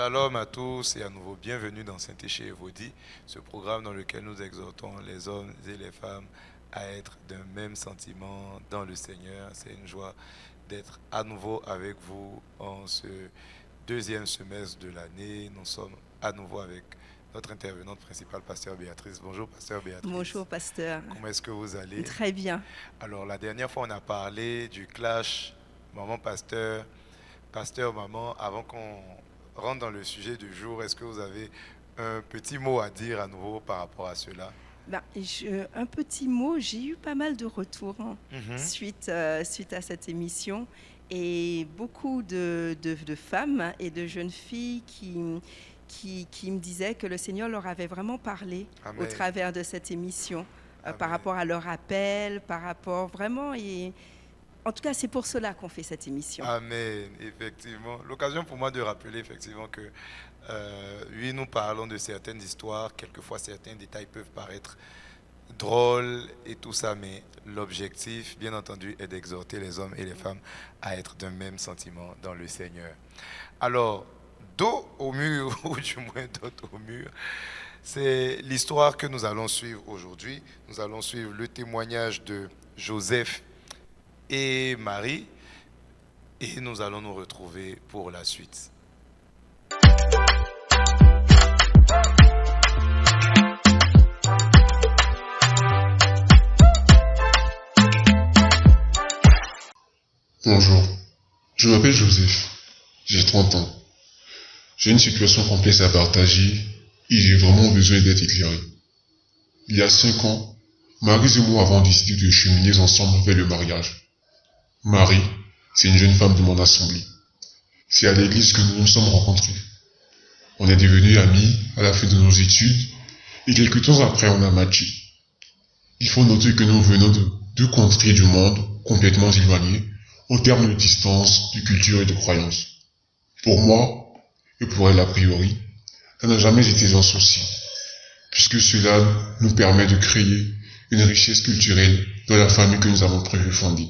Shalom à tous et à nouveau bienvenue dans Saint-Éché et Vaudit, ce programme dans lequel nous exhortons les hommes et les femmes à être d'un même sentiment dans le Seigneur. C'est une joie d'être à nouveau avec vous en ce deuxième semestre de l'année. Nous sommes à nouveau avec notre intervenante principale, Pasteur Béatrice. Bonjour, Pasteur Béatrice. Bonjour, pasteur. Comment est-ce que vous allez? Très bien. Alors, la dernière fois, on a parlé du clash maman-pasteur, pasteur-maman. Avant qu'on rentre dans le sujet du jour, est-ce que vous avez un petit mot à dire à nouveau par rapport à cela? Un petit mot, j'ai eu pas mal de retours Mhm. suite à cette émission et beaucoup de femmes et de jeunes filles qui me disaient que le Seigneur leur avait vraiment parlé Amen. au travers de cette émission par Amen. rapport à leur appel, par rapport vraiment... Et en tout cas, c'est pour cela qu'on fait cette émission. Amen, effectivement. L'occasion pour moi de rappeler effectivement que oui, nous parlons de certaines histoires, quelquefois certains détails peuvent paraître drôles et tout ça, mais l'objectif, bien entendu, est d'exhorter les hommes et les femmes à être d'un même sentiment dans le Seigneur. Alors, dos au mur, ou du moins dos au mur, c'est l'histoire que nous allons suivre aujourd'hui. Nous allons suivre le témoignage de Joseph et Marie, et nous allons nous retrouver pour la suite. Bonjour, je m'appelle Joseph, j'ai 30 ans. J'ai une situation complexe à partager et j'ai vraiment besoin d'être éclairé. Il y a 5 ans, Marie et moi avons décidé de cheminer ensemble vers le mariage. Marie, c'est une jeune femme de mon assemblée. C'est à l'église que nous nous sommes rencontrés. On est devenus amis à la fin de nos études et quelques temps après on a matché. Il faut noter que nous venons de deux contrées du monde complètement éloignées en termes de distance, de culture et de croyance. Pour moi, et pour elle a priori, ça n'a jamais été un souci, puisque cela nous permet de créer une richesse culturelle dans la famille que nous avons prévu fonder.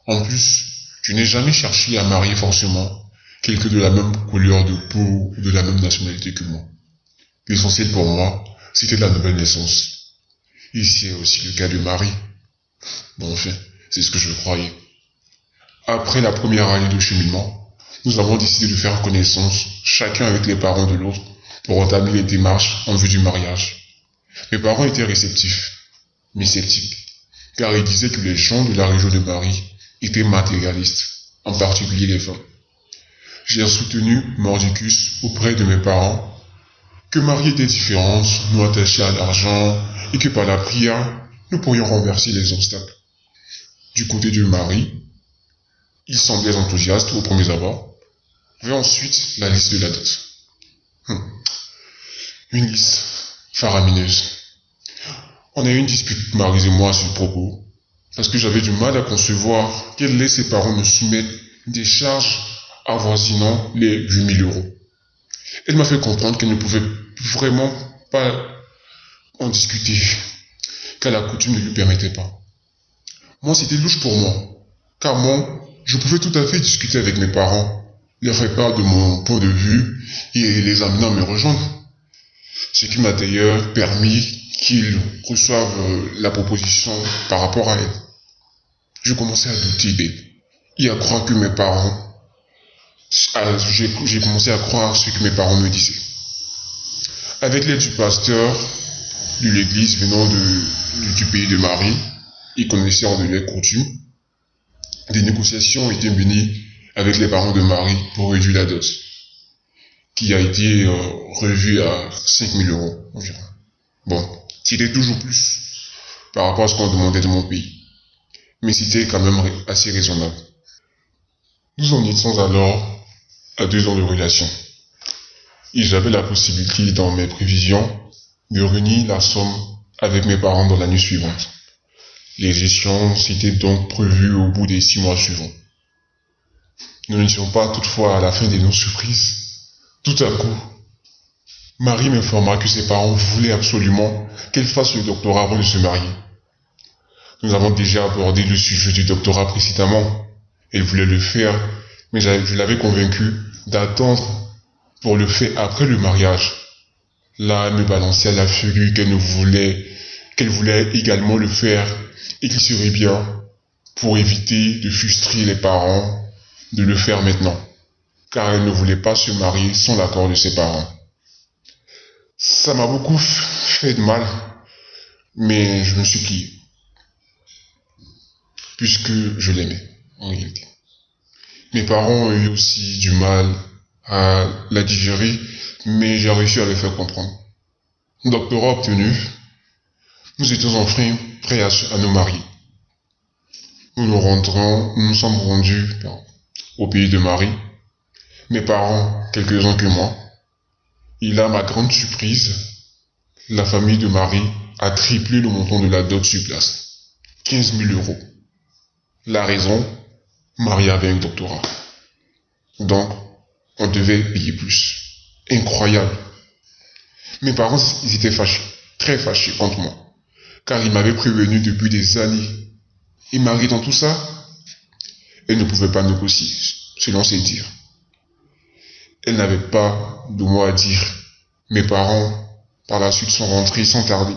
En plus, je n'ai jamais cherché à marier forcément quelqu'un de la même couleur de peau ou de la même nationalité que moi. L'essentiel pour moi, c'était la nouvelle naissance. Et c'est aussi le cas de Marie. Bon, enfin, c'est ce que je croyais. Après la première année de cheminement, nous avons décidé de faire connaissance, chacun avec les parents de l'autre, pour entamer les démarches en vue du mariage. Mes parents étaient réceptifs, mais sceptiques, car ils disaient que les gens de la région de Marie étaient matérialistes, en particulier les femmes. J'ai soutenu mordicus auprès de mes parents que Marie était différente, nous attachée à l'argent, et que par la prière, nous pourrions renverser les obstacles. Du côté de Marie, ils semblaient enthousiastes au premier abord. Et ensuite, la liste de la dot. Une liste faramineuse. On a eu une dispute, Marie et moi, à ce propos, parce que j'avais du mal à concevoir qu'elle laisse ses parents me soumettre des charges avoisinant les 8 000 euros. Elle m'a fait comprendre qu'elle ne pouvait vraiment pas en discuter, car la coutume ne lui permettait pas. Moi, c'était louche pour moi, car moi, je pouvais tout à fait discuter avec mes parents, leur faire part de mon point de vue et les amener à me rejoindre. Ce qui m'a d'ailleurs permis qu'ils reçoivent la proposition par rapport à elle. Je commençais à douter d'elle et à croire que mes parents... J'ai commencé à croire ce que mes parents me disaient. Avec l'aide du pasteur de l'église venant du pays de Marie et connaissant de leurs coutumes, des négociations ont été menées avec les parents de Marie pour réduire la dot, qui a été revue à 5 000 euros environ. Bon, c'était toujours plus par rapport à ce qu'on demandait de mon pays, mais c'était quand même assez raisonnable. Nous en étions alors à 2 ans de relation, et j'avais la possibilité dans mes prévisions de réunir la somme avec mes parents dans l'année suivante. Les échéances étaient donc prévues au bout des 6 mois suivants. Nous n'étions pas toutefois à la fin de nos surprises. Tout à coup, Marie m'informa que ses parents voulaient absolument qu'elle fasse le doctorat avant de se marier. Nous avons déjà abordé le sujet du doctorat précédemment. Elle voulait le faire, mais je l'avais convaincu d'attendre pour le fait après le mariage. Là, elle me balançait à la figure qu'elle voulait également le faire et qu'il serait bien, pour éviter de frustrer les parents, de le faire maintenant, car elle ne voulait pas se marier sans l'accord de ses parents. Ça m'a beaucoup fait de mal, mais je me suis plié, puisque je l'aimais, en réalité. Mes parents ont eu aussi du mal à la digérer, mais j'ai réussi à les faire comprendre. Doctorat obtenu, nous étions enfin prêts à nous marier. Nous nous sommes rendus au pays de Marie. Mes parents, quelques-uns que moi. Et là, ma grande surprise, la famille de Marie a triplé le montant de la dot sur place. 15 000 euros. La raison, Marie avait un doctorat. Donc, on devait payer plus. Incroyable. Mes parents, ils étaient fâchés, très fâchés contre moi, car ils m'avaient prévenu depuis des années. Et Marie, dans tout ça, elle ne pouvait pas négocier, selon ses dires. Elle n'avait pas de mot à dire. Mes parents, par la suite, sont rentrés sans tarder.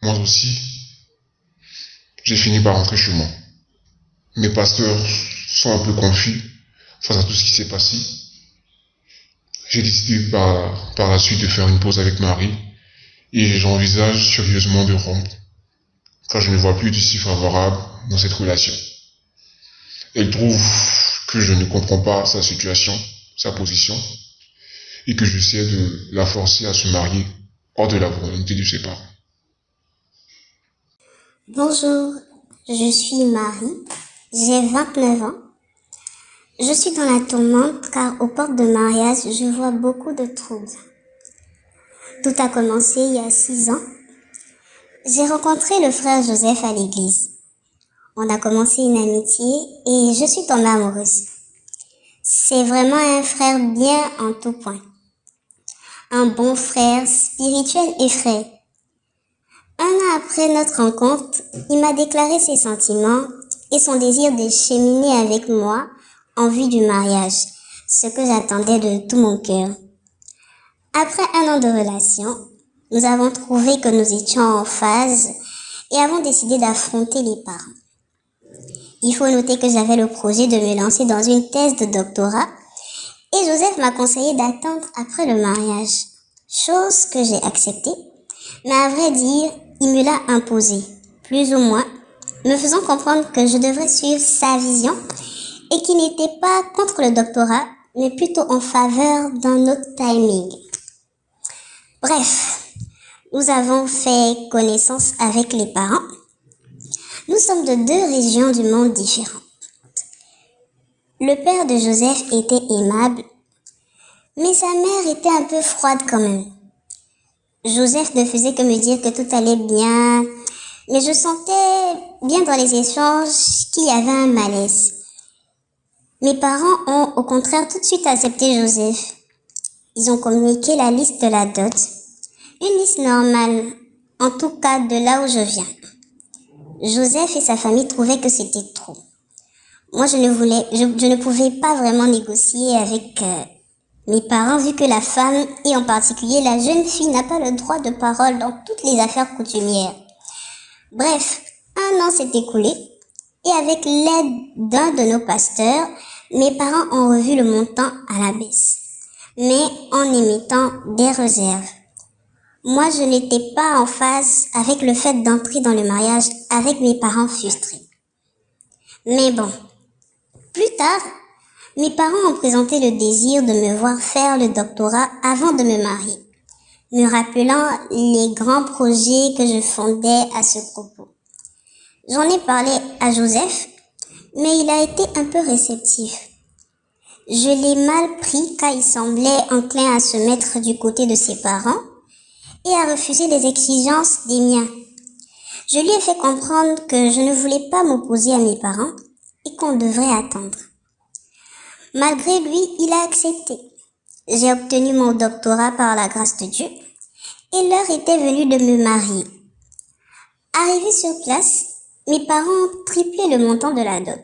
Moi aussi, j'ai fini par rentrer chez moi. Mes pasteurs sont un peu confus face à tout ce qui s'est passé. J'ai décidé par la suite de faire une pause avec Marie et j'envisage sérieusement de rompre, car je ne vois plus d'issue favorable dans cette relation. Elle trouve que je ne comprends pas sa situation, sa position, et que j'essaie de la forcer à se marier hors de la volonté de ses parents. Bonjour, je suis Marie, j'ai 29 ans. Je suis dans la tourmente car aux portes de mariage, je vois beaucoup de troubles. Tout a commencé il y a 6 ans. J'ai rencontré le frère Joseph à l'église. On a commencé une amitié et je suis tombée amoureuse. C'est vraiment un frère bien en tout point. Un bon frère, spirituel et frais. 1 an après notre rencontre, il m'a déclaré ses sentiments et son désir de cheminer avec moi en vue du mariage, ce que j'attendais de tout mon cœur. Après 1 an de relation, nous avons trouvé que nous étions en phase et avons décidé d'affronter les parents. Il faut noter que j'avais le projet de me lancer dans une thèse de doctorat et Joseph m'a conseillé d'attendre après le mariage, chose que j'ai acceptée, mais à vrai dire, il me l'a imposé, plus ou moins, me faisant comprendre que je devrais suivre sa vision et qu'il n'était pas contre le doctorat, mais plutôt en faveur d'un autre timing. Bref, nous avons fait connaissance avec les parents. Nous sommes de 2 régions du monde différentes. Le père de Joseph était aimable, mais sa mère était un peu froide quand même. Joseph ne faisait que me dire que tout allait bien, mais je sentais bien dans les échanges qu'il y avait un malaise. Mes parents ont au contraire tout de suite accepté Joseph. Ils ont communiqué la liste de la dot, une liste normale, en tout cas de là où je viens. Joseph et sa famille trouvaient que c'était trop. Moi, je ne pouvais pas vraiment négocier avec mes parents vu que la femme, et en particulier la jeune fille, n'a pas le droit de parole dans toutes les affaires coutumières. Bref, 1 an s'est écoulé et avec l'aide d'un de nos pasteurs, mes parents ont revu le montant à la baisse, mais en émettant des réserves. Moi, je n'étais pas en phase avec le fait d'entrer dans le mariage avec mes parents frustrés. Mais bon, plus tard, mes parents ont présenté le désir de me voir faire le doctorat avant de me marier, me rappelant les grands projets que je fondais à ce propos. J'en ai parlé à Joseph, mais il a été un peu réceptif. Je l'ai mal pris car il semblait enclin à se mettre du côté de ses parents et à refuser les exigences des miens. Je lui ai fait comprendre que je ne voulais pas m'opposer à mes parents et qu'on devrait attendre. Malgré lui, il a accepté. J'ai obtenu mon doctorat par la grâce de Dieu et l'heure était venue de me marier. Arrivée sur place, mes parents ont triplé le montant de la dot.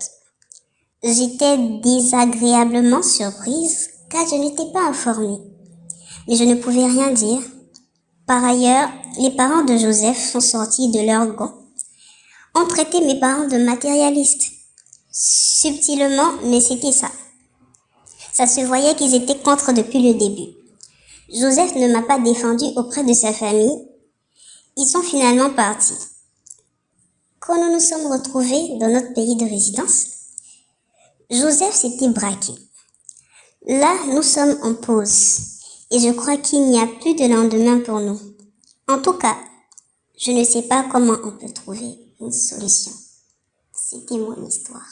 J'étais désagréablement surprise car je n'étais pas informée. Mais je ne pouvais rien dire. Par ailleurs, les parents de Joseph sont sortis de leur gants, ont traité mes parents de matérialistes. Subtilement, mais c'était ça. Ça se voyait qu'ils étaient contre depuis le début. Joseph ne m'a pas défendu auprès de sa famille. Ils sont finalement partis. Quand nous nous sommes retrouvés dans notre pays de résidence, Joseph s'était braqué. Là, nous sommes en pause et je crois qu'il n'y a plus de lendemain pour nous. En tout cas, je ne sais pas comment on peut trouver une solution. C'était mon histoire.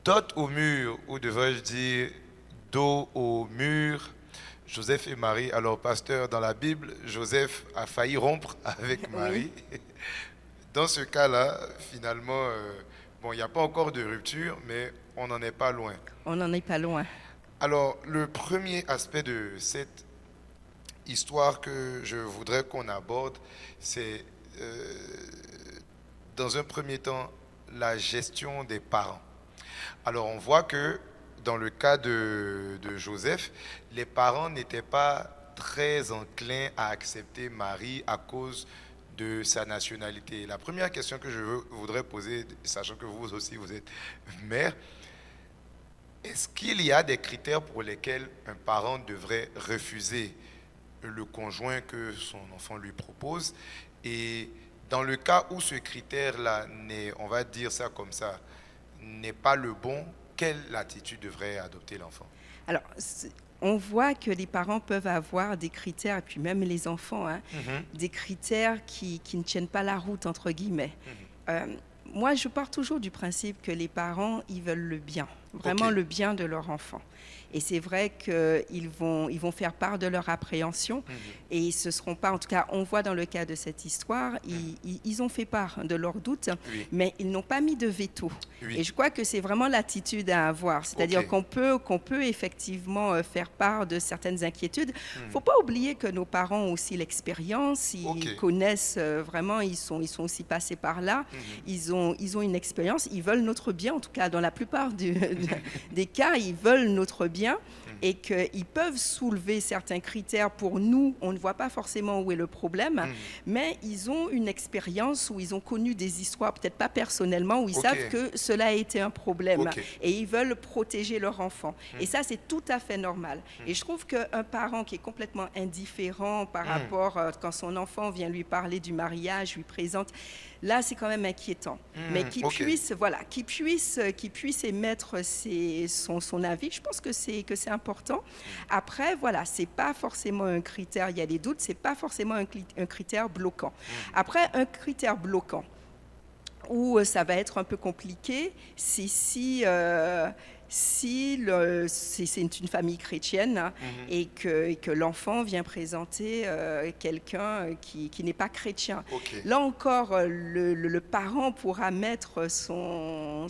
Dot au mur, ou devrais-je dire dos au mur, Joseph et Marie. Alors, pasteur, dans la Bible, Joseph a failli rompre avec Marie. Oui. Dans ce cas-là, finalement, bon, il n'y a pas encore de rupture, mais on n'en est pas loin. On n'en est pas loin. Alors, le premier aspect de cette histoire que je voudrais qu'on aborde, c'est, dans un premier temps, la gestion des parents. Alors, on voit que dans le cas de Joseph, les parents n'étaient pas très enclins à accepter Marie à cause de sa nationalité. La première question que je voudrais poser, sachant que vous aussi vous êtes mère, est-ce qu'il y a des critères pour lesquels un parent devrait refuser le conjoint que son enfant lui propose? Et dans le cas où ce critère-là n'est, on va dire ça comme ça, n'est pas le bon, quelle attitude devrait adopter l'enfant? Alors, on voit que les parents peuvent avoir des critères, et puis même les enfants, hein, des critères qui ne tiennent pas la route, entre guillemets. Moi, je pars toujours du principe que les parents, ils veulent le bien, vraiment le bien de leur enfant. Et c'est vrai qu'ils vont faire part de leur appréhension et ils ne seront pas, en tout cas, on voit dans le cas de cette histoire, ils ont fait part de leurs doutes, mais ils n'ont pas mis de veto. Et je crois que c'est vraiment l'attitude à avoir, c'est-à-dire qu'on peut effectivement faire part de certaines inquiétudes. Il ne faut pas oublier que nos parents ont aussi l'expérience, ils connaissent vraiment, ils sont aussi passés par là, ils ont une expérience, ils veulent notre bien, en tout cas dans la plupart des cas, ils veulent notre bien et qu'ils peuvent soulever certains critères pour nous, on ne voit pas forcément où est le problème, mais ils ont une expérience où ils ont connu des histoires, peut-être pas personnellement, où ils savent que cela a été un problème et ils veulent protéger leur enfant. Et ça, c'est tout à fait normal. Et je trouve qu'un parent qui est complètement indifférent par rapport, quand son enfant vient lui parler du mariage, lui présente, là, c'est quand même inquiétant. Mais qu'il puisse émettre son avis, je pense que c'est important. Après, voilà, c'est pas forcément un critère, il y a des doutes, c'est pas forcément un critère bloquant. Après, un critère bloquant, où ça va être un peu compliqué, c'est si c'est une famille chrétienne et que l'enfant vient présenter quelqu'un qui n'est pas chrétien. Là encore, le parent pourra mettre son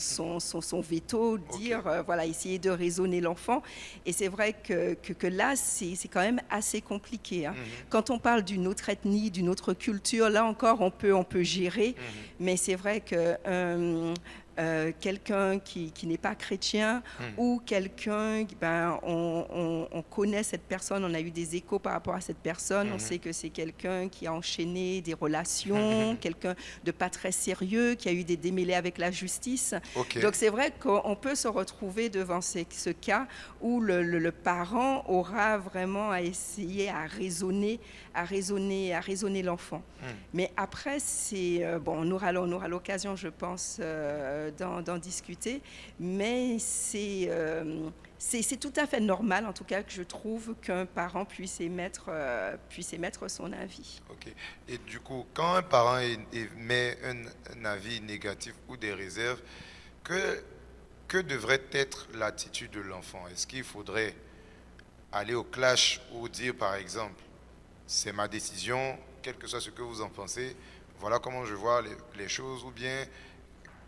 veto, dire, voilà, essayer de raisonner l'enfant. Et c'est vrai que là, c'est quand même assez compliqué. Quand on parle d'une autre ethnie, d'une autre culture, là encore, on peut gérer. Mais c'est vrai que quelqu'un qui n'est pas chrétien ou quelqu'un, on connaît cette personne, on a eu des échos par rapport à cette personne, on sait que c'est quelqu'un qui a enchaîné des relations, quelqu'un de pas très sérieux, qui a eu des démêlés avec la justice. Donc c'est vrai qu'on peut se retrouver devant ce cas où le parent aura vraiment à essayer à raisonner l'enfant. Mais après, on aura l'occasion, je pense, d'en discuter, mais c'est tout à fait normal, en tout cas, que je trouve qu'un parent puisse émettre son avis. Et du coup, quand un parent émet un avis négatif ou des réserves, que devrait être l'attitude de l'enfant? Est-ce qu'il faudrait aller au clash ou dire, par exemple, c'est ma décision, quel que soit ce que vous en pensez, voilà comment je vois les choses, ou bien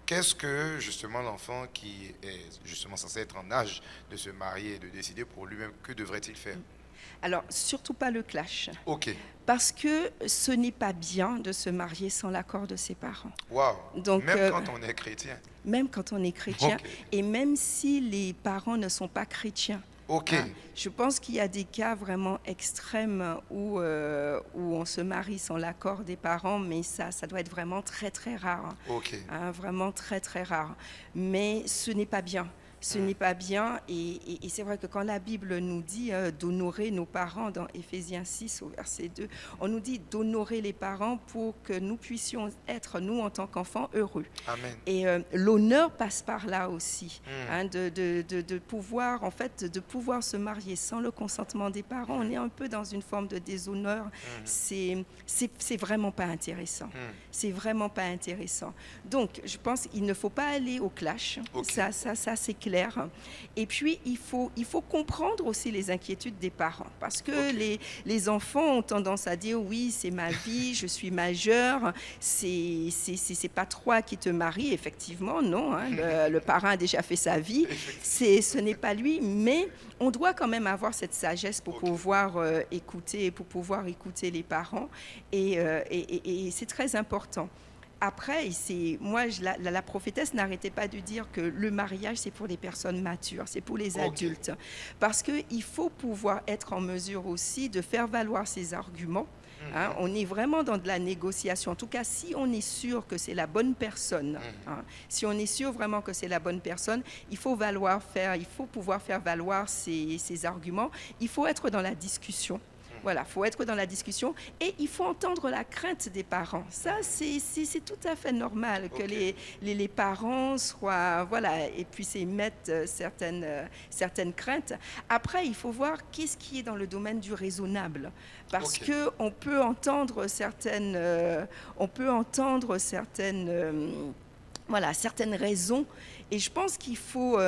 qu'est-ce que justement l'enfant qui est justement censé être en âge de se marier et de décider pour lui-même, que devrait-il faire? Alors, surtout pas le clash. Ok. Parce que ce n'est pas bien de se marier sans l'accord de ses parents. Waouh. Donc, Même quand on est chrétien. Même quand on est chrétien, Ok. et même si les parents ne sont pas chrétiens. Ok. Je pense qu'il y a des cas vraiment extrêmes où on se marie sans l'accord des parents, mais ça doit être vraiment très très rare. Ok. Vraiment très très rare. Mais ce n'est pas bien. Ce n'est pas bien, et c'est vrai que quand la Bible nous dit d'honorer nos parents, dans Éphésiens 6 au verset 2, on nous dit d'honorer les parents pour que nous puissions être, nous en tant qu'enfants, heureux. Amen. Et l'honneur passe par là aussi, de pouvoir, en fait, de pouvoir se marier sans le consentement des parents. On est un peu dans une forme de déshonneur. C'est vraiment pas intéressant. C'est vraiment pas intéressant. Donc, je pense qu'il ne faut pas aller au clash. Okay. Ça c'est clair. Et puis, il faut comprendre aussi les inquiétudes des parents. Parce que les enfants ont tendance à dire, oui, c'est ma vie, je suis majeur, c'est pas toi qui te marie. Effectivement, non. Le parent a déjà fait sa vie. Ce n'est pas lui. Mais on doit quand même avoir cette sagesse pour pouvoir écouter les parents. Et c'est très important. Après, la prophétesse n'arrêtait pas de dire que le mariage, c'est pour les personnes matures, c'est pour les adultes. Parce qu'il faut pouvoir être en mesure aussi de faire valoir ses arguments. On est vraiment dans de la négociation. En tout cas, si on est sûr que c'est la bonne personne, si on est sûr vraiment que c'est la bonne personne, il faut pouvoir faire valoir ses arguments. Il faut être dans la discussion. Voilà, il faut être dans la discussion et il faut entendre la crainte des parents. Ça, c'est tout à fait normal que les parents soient, voilà, et puissent émettre certaines craintes. Après, il faut voir qu'est-ce qui est dans le domaine du raisonnable. Parce qu'on peut entendre certaines raisons. Et je pense qu'il faut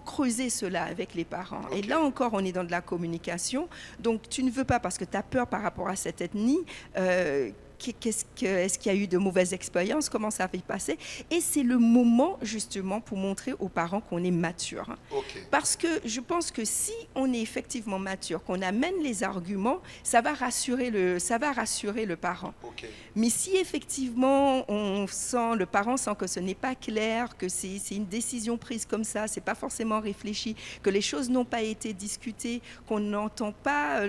creuser cela avec les parents. Et là encore, on est dans de la communication. Donc, tu ne veux pas, parce que tu as peur par rapport à cette ethnie, est-ce qu'il y a eu de mauvaises expériences, comment ça va passer. Et c'est le moment, justement, pour montrer aux parents qu'on est mature. Parce que je pense que si on est effectivement mature, qu'on amène les arguments, ça va rassurer le parent. Mais si effectivement le parent sent que ce n'est pas clair, que c'est une décision prise comme ça, c'est pas forcément réfléchi, que les choses n'ont pas été discutées, qu'on n'entend pas,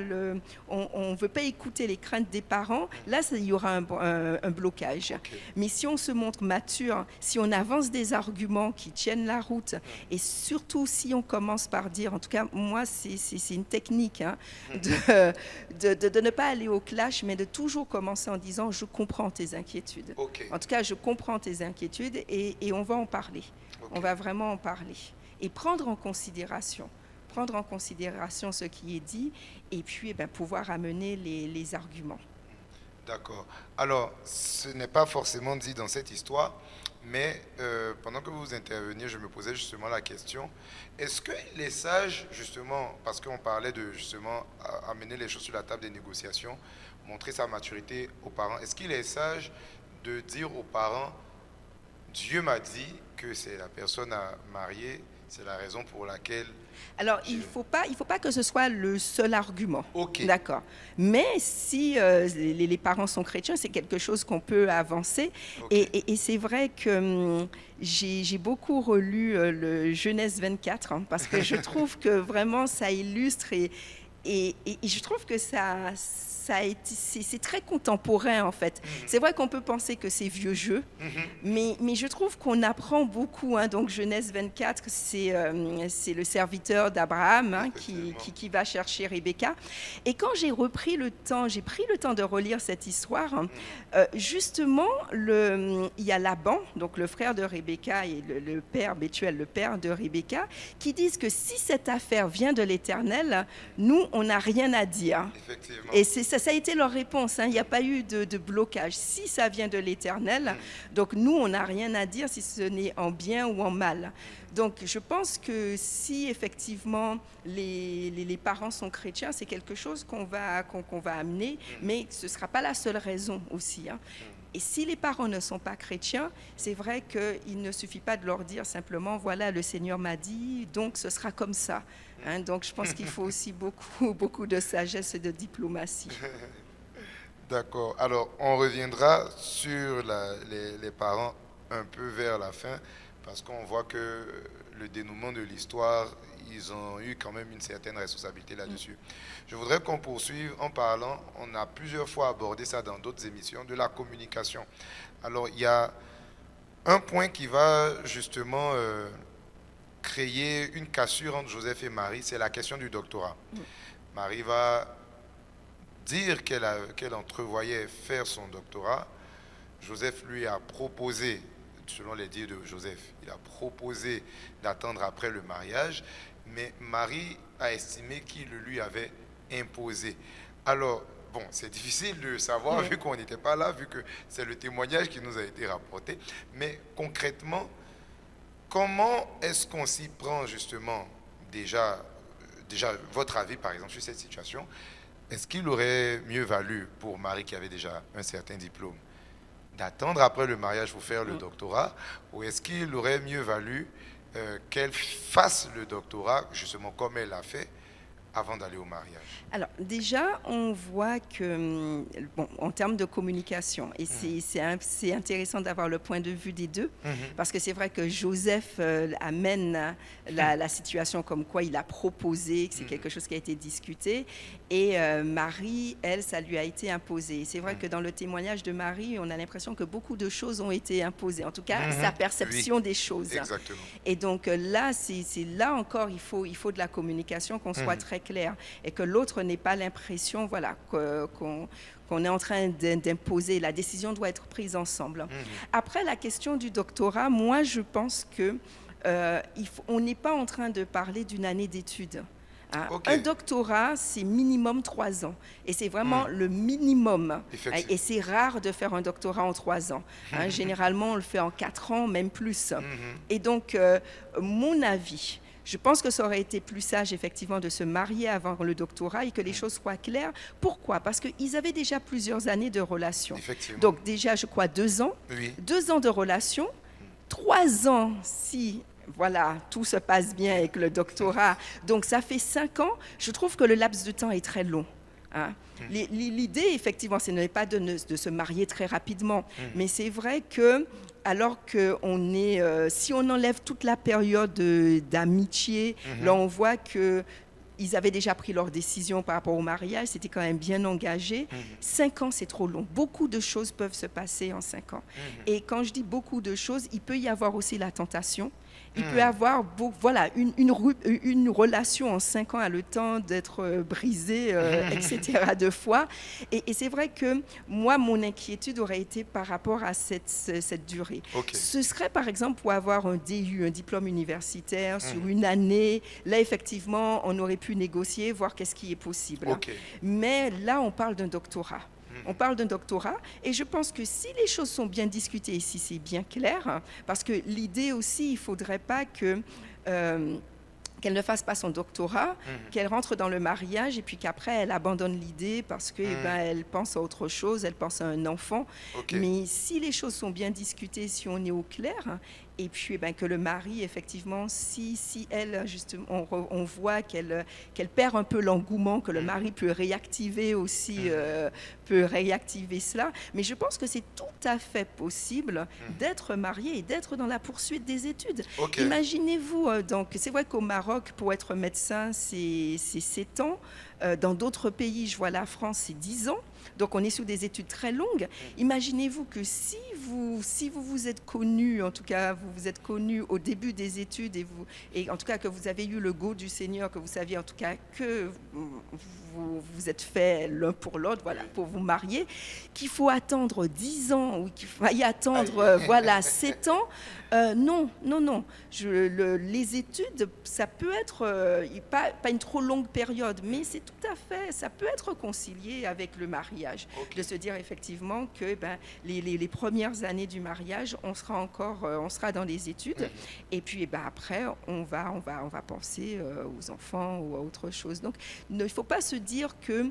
on veut pas écouter les craintes des parents, là il y aura un blocage. Mais si on se montre mature, si on avance des arguments qui tiennent la route, et surtout si on commence par dire, en tout cas moi c'est une technique, de ne pas aller au clash, mais de toujours commencer en disant je comprends tes inquiétudes. En tout cas, je comprends tes inquiétudes et on va en parler. On va vraiment en parler. Et prendre en considération ce qui est dit et puis pouvoir amener les arguments. D'accord. Alors, ce n'est pas forcément dit dans cette histoire, mais pendant que vous interveniez, je me posais justement la question, est-ce qu'il est sage, justement, parce qu'on parlait de justement amener les choses sur la table des négociations, montrer sa maturité aux parents, est-ce qu'il est sage de dire aux parents, Dieu m'a dit que c'est la personne à marier, c'est la raison pour laquelle... Alors, il faut pas que ce soit le seul argument. D'accord. Mais si les parents sont chrétiens, c'est quelque chose qu'on peut avancer. Et c'est vrai que j'ai beaucoup relu le Genèse 24, parce que je trouve que vraiment ça illustre et je trouve que c'est très contemporain en fait. C'est vrai qu'on peut penser que c'est vieux jeu, mais je trouve qu'on apprend beaucoup. Donc Genèse 24, c'est le serviteur d'Abraham qui va chercher Rebecca. Et quand j'ai pris le temps de relire cette histoire, justement, il y a Laban, donc le frère de Rebecca et le père Bethuel, le père de Rebecca, qui disent que si cette affaire vient de l'Éternel, nous, on n'a rien à dire. Et ça a été leur réponse. Il n'y a pas eu de blocage. Si ça vient de l'Éternel, donc nous, on n'a rien à dire si ce n'est en bien ou en mal. Donc, je pense que si effectivement les parents sont chrétiens, c'est quelque chose qu'on va amener, mais ce ne sera pas la seule raison aussi. Et si les parents ne sont pas chrétiens, c'est vrai qu'il ne suffit pas de leur dire simplement, voilà, le Seigneur m'a dit, donc ce sera comme ça. Hein, donc je pense qu'il faut aussi beaucoup de sagesse et de diplomatie. D'accord. Alors, on reviendra sur les parents un peu vers la fin, parce qu'on voit que le dénouement de l'histoire, ils ont eu quand même une certaine responsabilité là-dessus. Je voudrais qu'on poursuive en parlant, on a plusieurs fois abordé ça dans d'autres émissions, de la communication. Alors, il y a un point qui va justement créer une cassure entre Joseph et Marie, c'est la question du doctorat. Marie va dire qu'elle entrevoyait faire son doctorat. Joseph lui a proposé, selon les dires de Joseph, il a proposé d'attendre après le mariage, mais Marie a estimé qu'il le lui avait imposé. Alors, bon, c'est difficile de savoir vu qu'on n'était pas là, vu que c'est le témoignage qui nous a été rapporté, mais concrètement, comment est-ce qu'on s'y prend justement déjà votre avis par exemple sur cette situation? Est-ce qu'il aurait mieux valu pour Marie qui avait déjà un certain diplôme d'attendre après le mariage pour faire le doctorat, ou est-ce qu'il aurait mieux valu qu'elle fasse le doctorat justement comme elle l'a fait avant d'aller au mariage? Alors déjà, on voit que, bon, en termes de communication, et c'est intéressant d'avoir le point de vue des deux, parce que c'est vrai que Joseph amène la situation comme quoi il a proposé, que c'est quelque chose qui a été discuté, et Marie, elle, ça lui a été imposé. C'est vrai que dans le témoignage de Marie, on a l'impression que beaucoup de choses ont été imposées, en tout cas sa perception des choses. Exactement. Et donc là, c'est là encore, il faut de la communication, qu'on soit très clair, et que l'autre n'ait pas l'impression, voilà, qu'on est en train d'imposer. La décision doit être prise ensemble. Après, la question du doctorat, moi, je pense que on n'est pas en train de parler d'une année d'études. Hein. Un doctorat, c'est minimum 3 ans. Et c'est vraiment le minimum. Et c'est rare de faire un doctorat en 3 ans. Hein. Généralement, on le fait en 4 ans, même plus. Et donc, mon avis, je pense que ça aurait été plus sage, effectivement, de se marier avant le doctorat et que les choses soient claires. Pourquoi? Parce qu'ils avaient déjà plusieurs années de relation. Donc, déjà, je crois, 2 ans. 2 ans de relation. 3 ans si... Voilà, tout se passe bien avec le doctorat. Donc, ça fait 5 ans. Je trouve que le laps de temps est très long. Hein. L'idée, effectivement, ce n'est pas de se marier très rapidement. Mais c'est vrai que, alors qu'on est... si on enlève toute la période d'amitié, là, on voit que ils avaient déjà pris leur décision par rapport au mariage, c'était quand même bien engagé. 5 ans, c'est trop long. Beaucoup de choses peuvent se passer en 5 ans. Et quand je dis beaucoup de choses, il peut y avoir aussi la tentation. Il peut y avoir voilà, une relation en 5 ans a le temps d'être brisée, etc. 2 fois. Et c'est vrai que moi, mon inquiétude aurait été par rapport à cette durée. Ce serait par exemple pour avoir un DU, un diplôme universitaire sur une année. Là, effectivement, on aurait pu négocier, voir qu'est-ce qui est possible. Mais là, on parle d'un doctorat. On parle d'un doctorat et je pense que si les choses sont bien discutées et si c'est bien clair, parce que l'idée aussi, il ne faudrait pas que... qu'elle ne fasse pas son doctorat, qu'elle rentre dans le mariage et puis qu'après elle abandonne l'idée parce que elle pense à autre chose, elle pense à un enfant. Mais si les choses sont bien discutées, si on est au clair, et puis que le mari, effectivement, si elle, justement, on voit qu'elle perd un peu l'engouement, que le mari peut réactiver aussi, peut réactiver cela. Mais je pense que c'est tout à fait possible d'être marié et d'être dans la poursuite des études. Imaginez-vous, donc, c'est vrai qu'au Maroc, pour être médecin, c'est 7 ans. Dans d'autres pays, je vois la France, c'est 10 ans. Donc, on est sous des études très longues. Imaginez-vous que si vous vous êtes connu, en tout cas, vous vous êtes connu au début des études et en tout cas que vous avez eu le go du Seigneur, que vous saviez en tout cas que vous êtes fait l'un pour l'autre, voilà, pour vous marier, qu'il faut attendre 10 ans ou qu'il faut y attendre, voilà, 7 ans. Non. Les études, ça peut être pas une trop longue période, mais c'est tout à fait, ça peut être concilié avec le mariage. De se dire effectivement que les premières années du mariage, on sera dans les études, et puis après, on va penser aux enfants ou à autre chose. Donc, il ne faut pas se dire que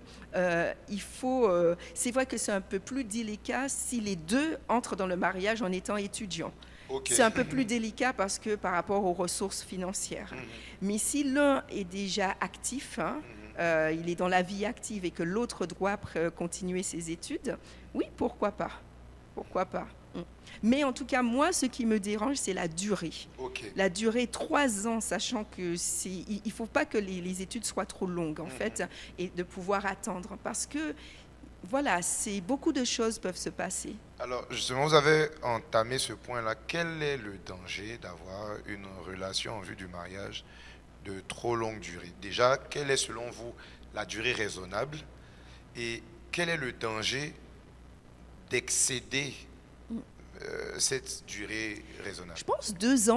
c'est vrai que c'est un peu plus délicat si les deux entrent dans le mariage en étant étudiants. C'est un peu plus délicat parce que par rapport aux ressources financières. Mais si l'un est déjà actif, il est dans la vie active et que l'autre doit continuer ses études, oui, pourquoi pas. Pourquoi pas. Mais en tout cas, moi, ce qui me dérange, c'est la durée. La durée, 3 ans, sachant que il ne faut pas que les études soient trop longues, en fait, et de pouvoir attendre. Parce que, voilà, beaucoup de choses peuvent se passer. Alors, justement, vous avez entamé ce point-là. Quel est le danger d'avoir une relation en vue du mariage de trop longue durée? Déjà, quelle est selon vous la durée raisonnable? Et quel est le danger d'excéder cette durée raisonnable? Je pense 2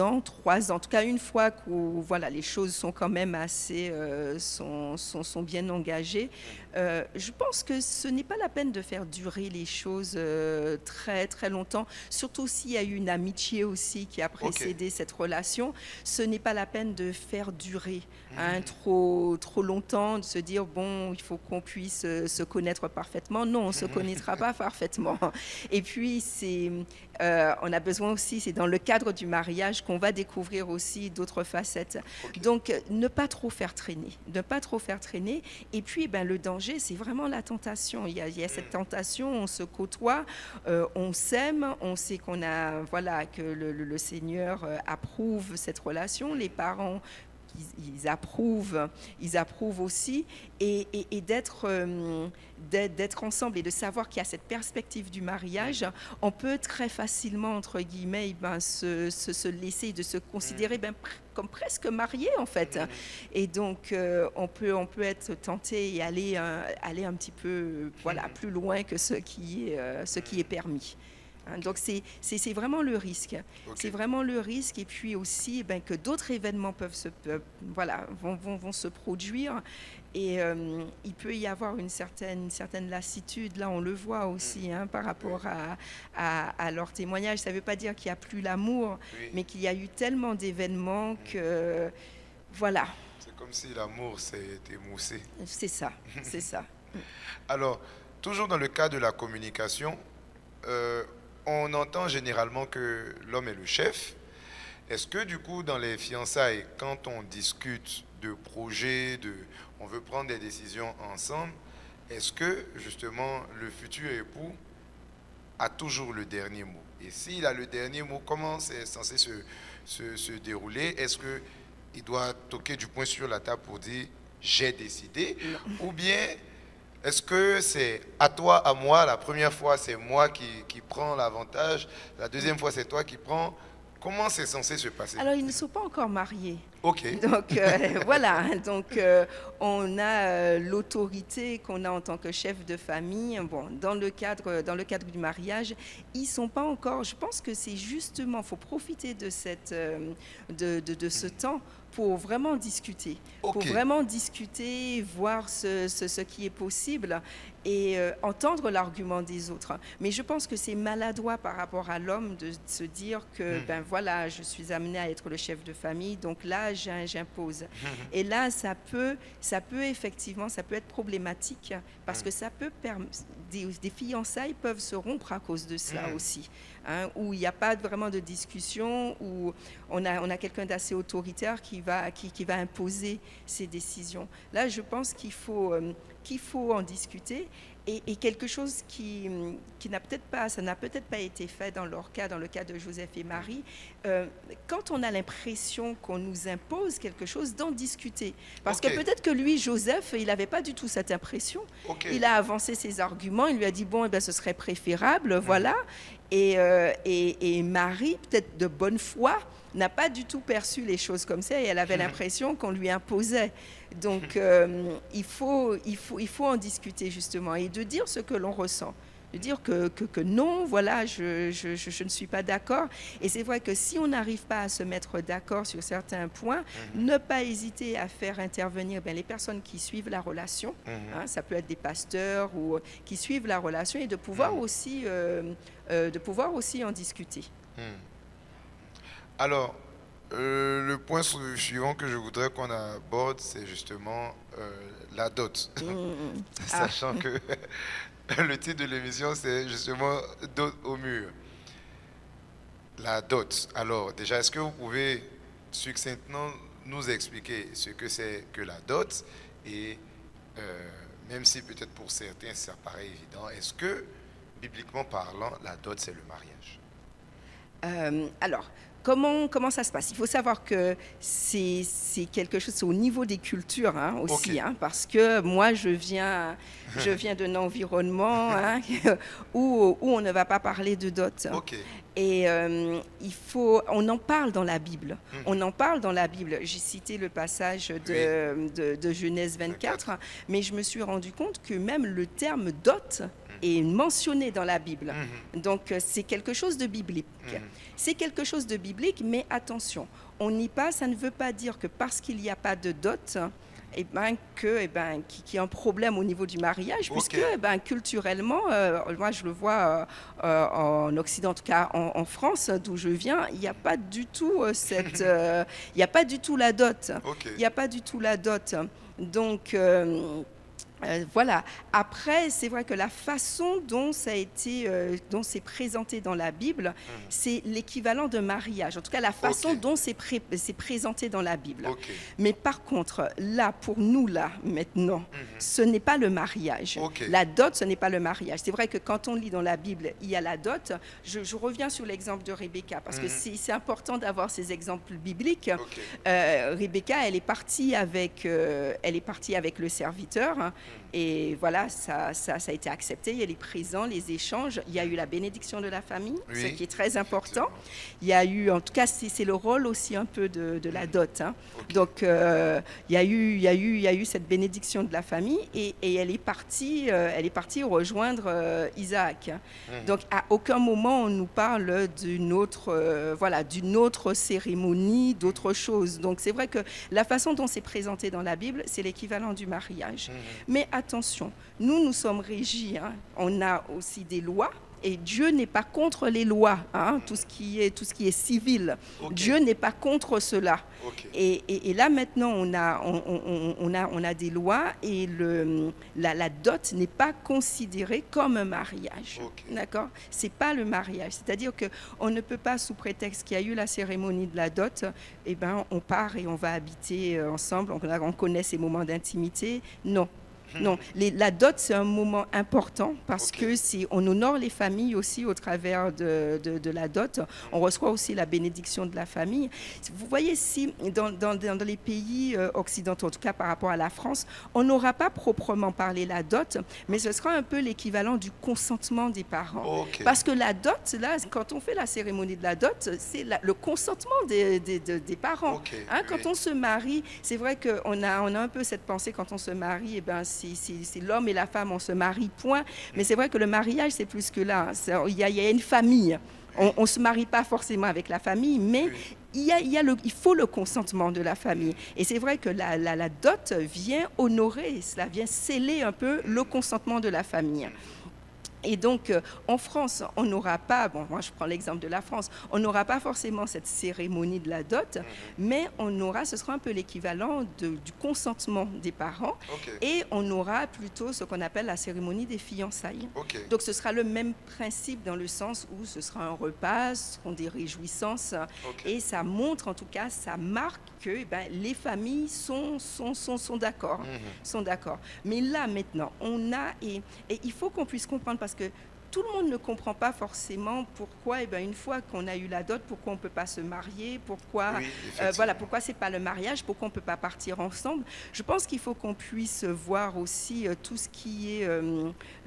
ans, 3 ans. En tout cas, une fois que les choses sont quand même assez sont bien engagées, je pense que ce n'est pas la peine de faire durer les choses très très longtemps. Surtout s'il y a eu une amitié aussi qui a précédé cette relation, ce n'est pas la peine de faire durer trop longtemps, de se dire bon, il faut qu'on puisse se connaître parfaitement. Non, on ne se connaîtra pas parfaitement. Et puis on a besoin aussi, c'est dans le cadre du mariage qu'on va découvrir aussi d'autres facettes. Donc, ne pas trop faire traîner. Et puis, le danger, c'est vraiment la tentation. Il y a cette tentation, on se côtoie, on s'aime, on sait que le Seigneur approuve cette relation, les parents ils approuvent aussi, et d'être ensemble et de savoir qu'il y a cette perspective du mariage, on peut très facilement, entre guillemets, se laisser, de se considérer comme presque marié en fait. Et donc on peut être tenté et aller un petit peu plus loin que ce qui est permis. Donc c'est vraiment le risque. C'est vraiment le risque, et puis aussi que d'autres événements vont se produire, et il peut y avoir une certaine lassitude. Là, on le voit aussi par rapport à leur témoignage. Ça ne veut pas dire qu'il n'y a plus l'amour, mais qu'il y a eu tellement d'événements que voilà. C'est comme si l'amour s'est émoussé. C'est ça. Alors, toujours dans le cas de la communication, on entend généralement que l'homme est le chef. Est-ce que du coup, dans les fiançailles, quand on discute de projets, on veut prendre des décisions ensemble, est-ce que justement le futur époux a toujours le dernier mot? Et s'il a le dernier mot, comment c'est censé se dérouler? Est-ce qu'il doit toquer du poing sur la table pour dire « j'ai décidé » ou bien est-ce que c'est à toi, à moi, la première fois c'est moi qui prends l'avantage, la deuxième fois c'est toi qui prends? Comment c'est censé se passer? Alors, ils ne sont pas encore mariés. Ok. Donc, voilà. Donc, on a l'autorité qu'on a en tant que chef de famille. Bon, dans le cadre du mariage, ils ne sont pas encore... Je pense que c'est justement, il faut profiter de ce temps pour vraiment discuter. Pour vraiment discuter, voir ce qui est possible et entendre l'argument des autres. Mais je pense que c'est maladroit par rapport à l'homme de se dire que, je suis amenée à être le chef de famille, donc là, j'impose. Et là, ça peut effectivement, ça peut être problématique, parce que ça peut des fiançailles peuvent se rompre à cause de cela aussi, où il n'y a pas vraiment de discussion, où on a quelqu'un d'assez autoritaire qui va imposer ses décisions. Là, je pense qu'il faut en discuter, et quelque chose qui n'a peut-être pas été fait dans leur cas, dans le cas de Joseph et Marie, quand on a l'impression qu'on nous impose quelque chose, d'en discuter. Parce que peut-être que lui, Joseph, il n'avait pas du tout cette impression. Il a avancé ses arguments, il lui a dit, ce serait préférable, voilà. Et Marie, peut-être de bonne foi, n'a pas du tout perçu les choses comme ça, et elle avait l'impression qu'on lui imposait. Donc, il faut en discuter justement, et de dire ce que l'on ressent. de dire que non, voilà, je ne suis pas d'accord. Et c'est vrai que si on n'arrive pas à se mettre d'accord sur certains points, ne pas hésiter à faire intervenir les personnes qui suivent la relation. Ça peut être des pasteurs ou qui suivent la relation et de pouvoir aussi en discuter. Alors, le point suivant que je voudrais qu'on aborde, c'est justement la dot. Sachant que le titre de l'émission, c'est justement dot au mur. La dot. Alors, déjà, est-ce que vous pouvez succinctement nous expliquer ce que c'est que la dot et même si peut-être pour certains ça paraît évident, est-ce que, bibliquement parlant, la dot c'est le mariage? Alors, comment ça se passe? Il faut savoir que c'est quelque chose, c'est au niveau des cultures aussi, Ok. parce que moi, je viens d'un environnement où on ne va pas parler de dot. Ok. Et on en parle dans la Bible. On en parle dans la Bible. J'ai cité le passage de Genèse 24, mais je me suis rendu compte que même le terme dot est mentionné dans la Bible. Donc, c'est quelque chose de biblique. C'est quelque chose de biblique, mais attention, on n'y pas, ça ne veut pas dire que parce qu'il n'y a pas de dot, qu'il y a un problème au niveau du mariage, puisque culturellement, moi je le vois en Occident, en tout cas en France, d'où je viens, il n'y a pas du tout il n'y a pas du tout la dot. Il n'y a pas du tout la dot. Donc voilà. Après, c'est vrai que la façon dont ça a été, dont c'est présenté dans la Bible, c'est l'équivalent de mariage. En tout cas, la façon dont c'est présenté dans la Bible. Mais par contre, là, pour nous, là, maintenant, ce n'est pas le mariage. La dot, ce n'est pas le mariage. C'est vrai que quand on lit dans la Bible, il y a la dot. Je reviens sur l'exemple de Rebecca, parce que c'est important d'avoir ces exemples bibliques. Rebecca, elle est partie avec le serviteur. Et voilà, ça a été accepté. Il y a les présents, les échanges. Il y a eu la bénédiction de la famille, ce qui est très important. Il y a eu, en tout cas, c'est le rôle aussi un peu de la dot. Donc, il y a eu cette bénédiction de la famille et elle est partie rejoindre Isaac. Donc, à aucun moment on nous parle d'une autre cérémonie, d'autre chose. Donc, c'est vrai que la façon dont c'est présenté dans la Bible, c'est l'équivalent du mariage. Mais attention, nous sommes régis, on a aussi des lois. Et Dieu n'est pas contre les lois, tout ce qui est civil. Dieu n'est pas contre cela. Et là maintenant, on a des lois et la dot n'est pas considérée comme un mariage. D'accord ? C'est pas le mariage. C'est-à-dire qu'on ne peut pas, sous prétexte qu'il y a eu la cérémonie de la dot, on part et on va habiter ensemble. On connaît ces moments d'intimité. Non. Non, la dot, c'est un moment important parce que on honore les familles aussi au travers de la dot. On reçoit aussi la bénédiction de la famille. Vous voyez, si dans les pays occidentaux, en tout cas par rapport à la France, on n'aura pas proprement parlé la dot, mais ce sera un peu l'équivalent du consentement des parents. Parce que la dot, là, quand on fait la cérémonie de la dot, c'est le consentement des parents. Quand on se marie, c'est vrai qu'on a un peu cette pensée quand on se marie, c'est l'homme et la femme, on se marie, point. Mais c'est vrai que le mariage, c'est plus que là. Il y a une famille. On ne se marie pas forcément avec la famille, mais il faut le consentement de la famille. Et c'est vrai que la dot vient honorer, cela vient sceller un peu le consentement de la famille. Et donc, en France, on n'aura pas, moi je prends l'exemple de la France, on n'aura pas forcément cette cérémonie de la dot, mais ce sera un peu l'équivalent du consentement des parents, et on aura plutôt ce qu'on appelle la cérémonie des fiançailles. Donc, ce sera le même principe dans le sens où ce sera un repas, ce seront des réjouissances, et ça montre, en tout cas, ça marque que les familles sont d'accord, sont d'accord. Mais là, maintenant, on a, et il faut qu'on puisse comprendre, parce que tout le monde ne comprend pas forcément pourquoi, une fois qu'on a eu la dot, pourquoi on ne peut pas se marier, pourquoi c'est pas le mariage, pourquoi on ne peut pas partir ensemble. Je pense qu'il faut qu'on puisse voir aussi tout ce qui est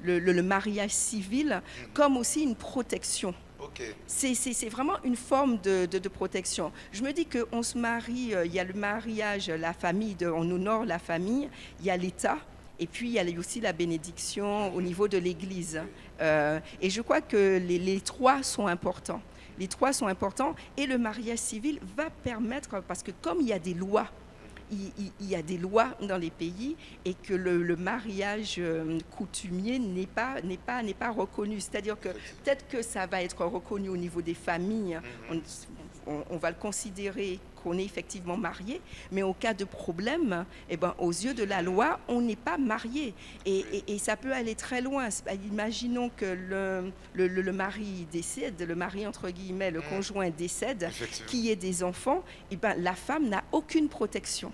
le mariage civil comme aussi une protection. C'est vraiment une forme de protection. Je me dis qu'on se marie, il y a le mariage, la famille, on honore la famille, il y a l'État. Et puis, il y a aussi la bénédiction au niveau de l'Église. Et je crois que les trois sont importants. Les trois sont importants et le mariage civil va permettre, parce que comme il y a des lois, il y a des lois dans les pays et que le mariage coutumier n'est pas reconnu. C'est-à-dire que peut-être que ça va être reconnu au niveau des familles, on va le considérer qu'on est effectivement marié, mais au cas de problème, eh ben, aux yeux de la loi, on n'est pas marié. Et ça peut aller très loin. Imaginons que le mari décède, le mari entre guillemets, le conjoint décède, qu'il y ait des enfants, eh ben, la femme n'a aucune protection.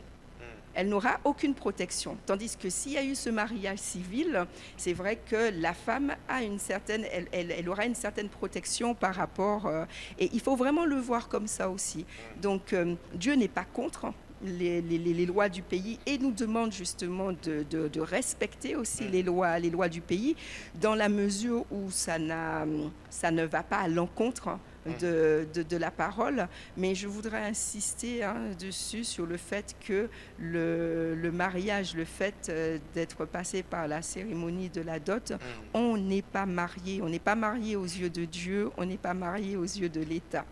Elle n'aura aucune protection. Tandis que s'il y a eu ce mariage civil, c'est vrai que la femme a elle aura une certaine protection par rapport... et il faut vraiment le voir comme ça aussi. Donc, Dieu n'est pas contre les lois du pays et nous demande justement de respecter aussi les lois du pays dans la mesure où ça ne va pas à l'encontre de la parole, mais je voudrais insister dessus sur le fait que le mariage, le fait d'être passé par la cérémonie de la dot, on n'est pas marié aux yeux de Dieu, on n'est pas marié aux yeux de l'État.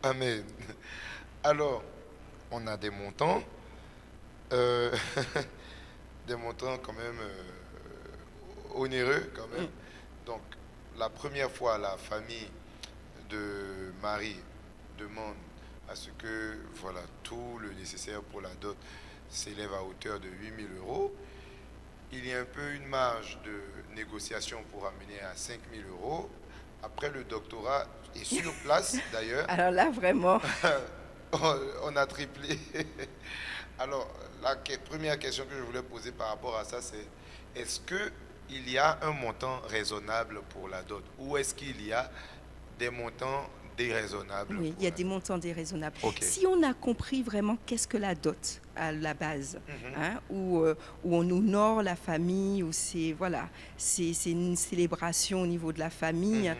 Amen. Alors, on a des montants, des montants quand même onéreux quand même. Donc, la première fois, la famille de Marie demande à ce que voilà, tout le nécessaire pour la dot s'élève à hauteur de 8 000 €. Il y a un peu une marge de négociation pour amener à 5 000 €. Après le doctorat, et sur place d'ailleurs. Alors là, vraiment. On a triplé. Alors, la première question que je voulais poser par rapport à ça, c'est est-ce qu'il y a un montant raisonnable pour la dot ou est-ce qu'il y a des montants déraisonnables? Oui, il y a des montants déraisonnables. Okay. Si on a compris vraiment qu'est-ce que la dot à la base, où on honore la famille, où c'est une célébration au niveau de la famille,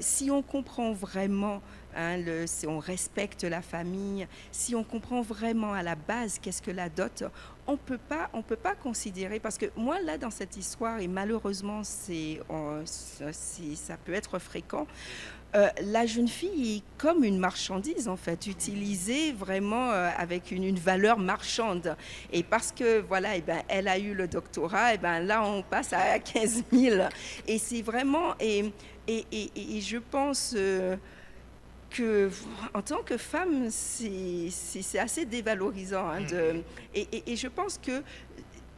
si on comprend vraiment, si on respecte la famille, si on comprend vraiment à la base qu'est-ce que la dot, on peut pas considérer, parce que moi là dans cette histoire, et malheureusement ça peut être fréquent, la jeune fille est comme une marchandise en fait, utilisée vraiment avec une valeur marchande. Et parce que voilà, elle a eu le doctorat, là on passe à 15 000. Et c'est vraiment, et je pense que en tant que femme, c'est assez dévalorisant. Et je pense que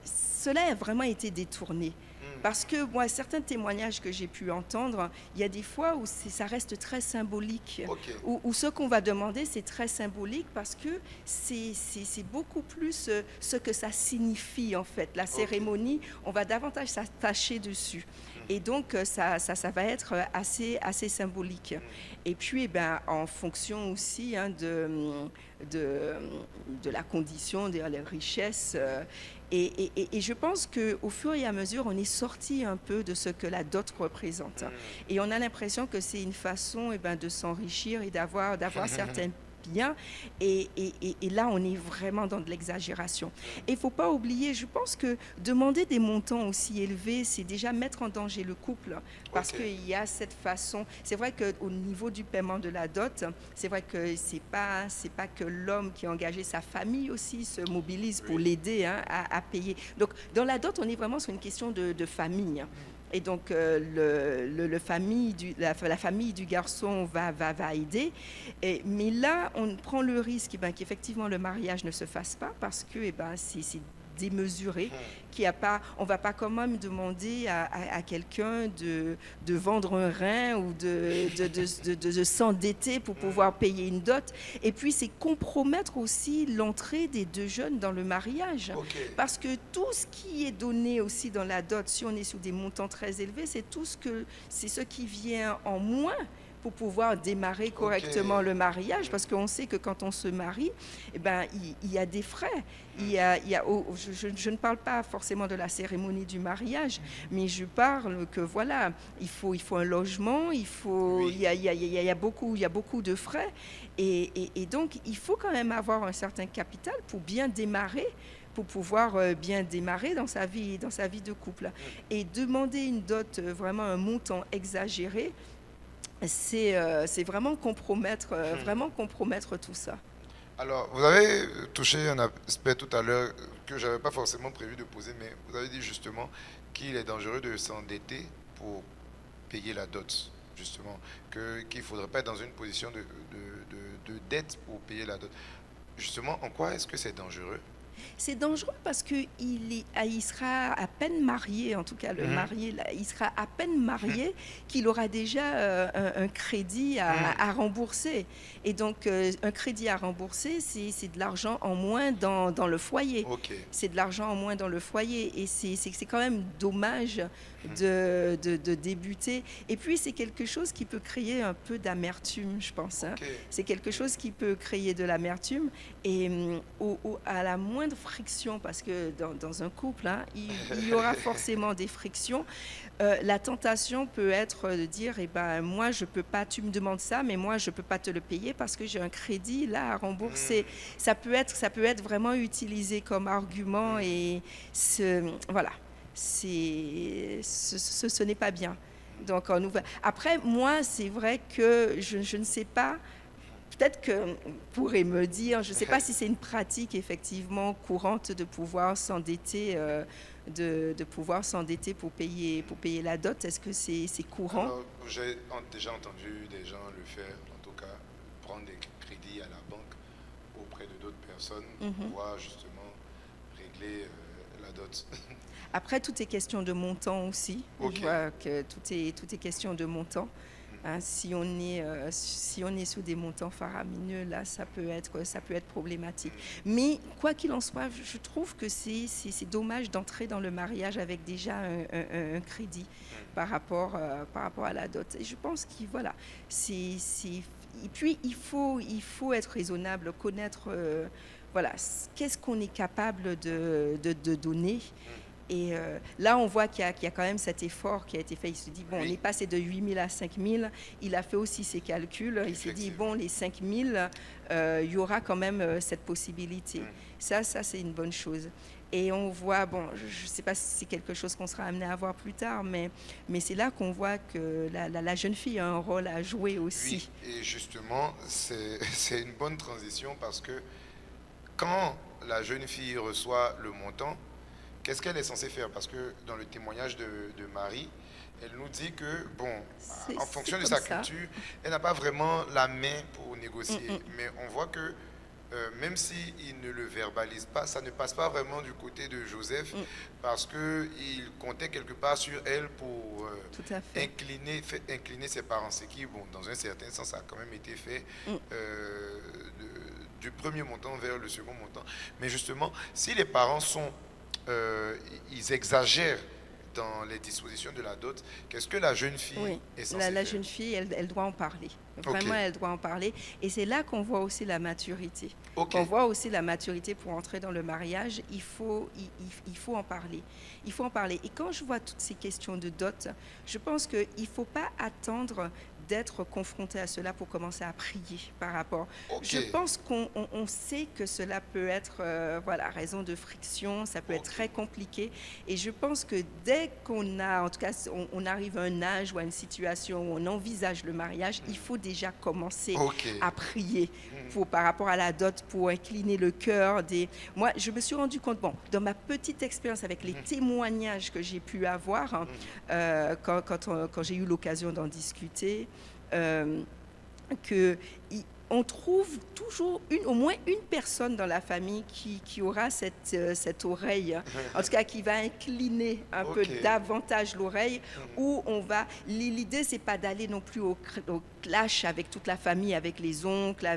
cela a vraiment été détourné. Parce que moi, certains témoignages que j'ai pu entendre, il y a des fois où ça reste très symbolique. Okay. Où ce qu'on va demander, c'est très symbolique parce que c'est beaucoup plus ce que ça signifie en fait. La cérémonie, on va davantage s'attacher dessus. Et donc, ça va être assez symbolique. Et puis, en fonction aussi de la condition, des richesses. Et je pense qu'au fur et à mesure, on est sorti un peu de ce que la dot représente. Et on a l'impression que c'est une façon de s'enrichir et d'avoir certains biens. Et là, on est vraiment dans de l'exagération. Et il ne faut pas oublier, je pense que demander des montants aussi élevés, c'est déjà mettre en danger le couple. Parce qu'il y a cette façon... C'est vrai qu'au niveau du paiement de la dot, c'est vrai que c'est pas que l'homme qui a engagé sa famille aussi se mobilise pour l'aider à payer. Donc, dans la dot, on est vraiment sur une question de famille. Et donc, la famille du garçon va aider. Mais là, on prend le risque qu'effectivement, le mariage ne se fasse pas parce que c'est démesuré, on ne va pas quand même demander à quelqu'un de vendre un rein ou de s'endetter pour pouvoir payer une dot. Et puis, c'est compromettre aussi l'entrée des deux jeunes dans le mariage. Parce que tout ce qui est donné aussi dans la dot, si on est sur des montants très élevés, c'est ce qui vient en moins pour pouvoir démarrer correctement le mariage, parce qu'on sait que quand on se marie, il y a des frais. Je ne parle pas forcément de la cérémonie du mariage, mais je parle que voilà, il faut un logement, il y a beaucoup de frais, et donc il faut quand même avoir un certain capital pour bien démarrer, pour pouvoir bien démarrer dans sa vie de couple. Et demander une dot, vraiment un montant exagéré, c'est vraiment compromettre tout ça. Alors, vous avez touché un aspect tout à l'heure que je n'avais pas forcément prévu de poser, mais vous avez dit justement qu'il est dangereux de s'endetter pour payer la dot, justement, qu'il ne faudrait pas être dans une position de dette pour payer la dot. Justement, en quoi est-ce que c'est dangereux? C'est dangereux parce il sera à peine marié, en tout cas le marié, là, il sera à peine marié qu'il aura déjà un crédit à rembourser. Et donc, un crédit à rembourser, c'est de l'argent en moins dans le foyer. Ok. C'est de l'argent en moins dans le foyer. Et c'est quand même dommage de débuter. Et puis, c'est quelque chose qui peut créer un peu d'amertume, je pense. Hein. Ok. C'est quelque chose qui peut créer de l'amertume. Et à la moindre friction, parce que dans un couple, hein, il y aura forcément des frictions, la tentation peut être de dire, eh ben, moi, je peux pas, tu me demandes ça, mais moi, je peux pas te le payer parce que j'ai un crédit là à rembourser. Ça peut être vraiment utilisé comme argument et voilà. Ce n'est pas bien. Donc, après, moi, c'est vrai que je ne sais pas. Peut-être que vous pourrez me dire, je ne sais pas si c'est une pratique effectivement courante de pouvoir s'endetter, pour payer la dot. Est-ce que c'est courant? Alors, j'ai déjà entendu des gens le faire, en tout cas, prendre des crédits à la banque auprès de d'autres personnes pour pouvoir justement régler la dot. Après, tout est question de montant aussi. Ok. Je vois que tout est question de montant. Hein, si on est sous des montants faramineux, là, ça peut être problématique. Mais quoi qu'il en soit, je trouve que c'est dommage d'entrer dans le mariage avec déjà un crédit par rapport à la dot. Et je pense qu'il voilà, et puis il faut être raisonnable, connaître voilà, qu'est-ce qu'on est capable de donner. Et là, on voit qu'il y a quand même cet effort qui a été fait. Il se dit, bon, on est passé de 8 000 à 5 000. Il a fait aussi ses calculs. Il s'est dit, bon, les 5 000, il y aura quand même cette possibilité. Ça, c'est une bonne chose. Et on voit, bon, je ne sais pas si c'est quelque chose qu'on sera amené à voir plus tard, mais c'est là qu'on voit que la jeune fille a un rôle à jouer aussi. Oui, et justement, c'est une bonne transition parce que quand la jeune fille reçoit le montant, qu'est-ce qu'elle est censée faire? Parce que dans le témoignage de Marie, elle nous dit que, bon, en fonction de sa culture, elle n'a pas vraiment la main pour négocier. Mais on voit que même s'il ne le verbalise pas, ça ne passe pas vraiment du côté de Joseph parce qu'il comptait quelque part sur elle pour incliner ses parents. Ce qui, bon, dans un certain sens, a quand même été fait du premier montant vers le second montant. Mais justement, si les parents ils exagèrent dans les dispositions de la dot, qu'est-ce que la jeune fille est censée faire? La jeune fille, elle doit en parler. Vraiment, elle doit en parler. Et c'est là qu'on voit aussi la maturité. On voit aussi la maturité pour entrer dans le mariage. Il faut en parler. Il faut en parler. Et quand je vois toutes ces questions de dot, je pense qu'il ne faut pas attendre d'être confronté à cela pour commencer à prier par rapport. Je pense qu'on sait que cela peut être raison de friction, ça peut être très compliqué. Et je pense que dès qu'on a, en tout cas, on arrive à un âge ou à une situation où on envisage le mariage, il faut déjà commencer à prier par rapport à la dot, pour incliner le cœur. Moi, je me suis rendu compte, bon, dans ma petite expérience avec les témoignages que j'ai pu avoir, quand j'ai eu l'occasion d'en discuter, on trouve toujours au moins une personne dans la famille qui aura cette oreille, en tout cas qui va incliner un peu davantage l'oreille, où on va... L'idée, c'est pas d'aller non plus au clash avec toute la famille, avec les oncles,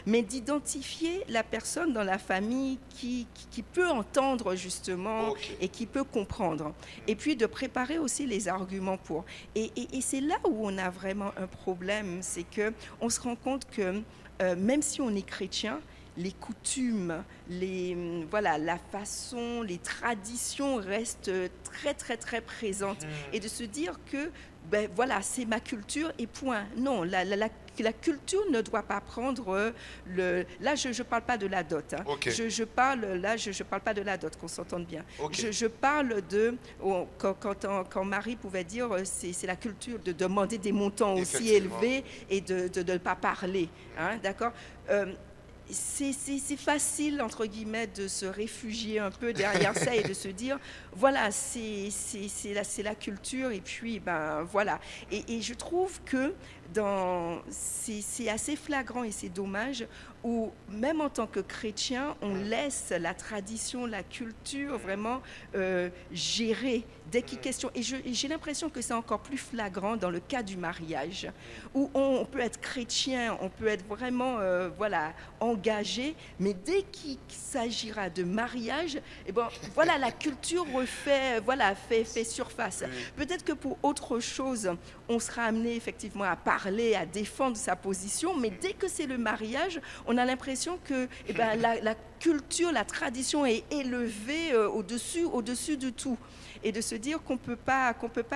mais d'identifier la personne dans la famille qui peut entendre justement et qui peut comprendre. Et puis de préparer aussi les arguments pour. Et c'est là où on a vraiment un problème, c'est qu'on se rend compte que même si on est chrétien, les coutumes, la façon, les traditions restent très, très, très présentes. Et de se dire que, c'est ma culture et point. Non, la la culture ne doit pas prendre là, je ne parle pas de la dot. Hein. Ok. Je parle pas de la dot, qu'on s'entende bien. Ok. Je parle de quand Marie pouvait dire c'est la culture de demander des montants aussi Effectivement. élevés et de ne pas parler. Hein, d'accord. C'est facile, entre guillemets, de se réfugier un peu derrière ça et de se dire, voilà, c'est la culture, et puis, ben voilà. Et je trouve que c'est assez flagrant et c'est dommage, où même en tant que chrétien, on laisse la tradition, la culture vraiment gérer dès qu'il question. Et j'ai l'impression que c'est encore plus flagrant dans le cas du mariage, où on peut être chrétien, on peut être vraiment voilà, engagé, mais dès qu'il s'agira de mariage, eh ben, voilà, la culture fait surface. Peut-être que pour autre chose, on sera amené effectivement à parler, à défendre sa position, mais dès que c'est le mariage, on a l'impression que eh ben, la culture, la tradition est élevée au-dessus de tout, et de se dire qu'on peut pas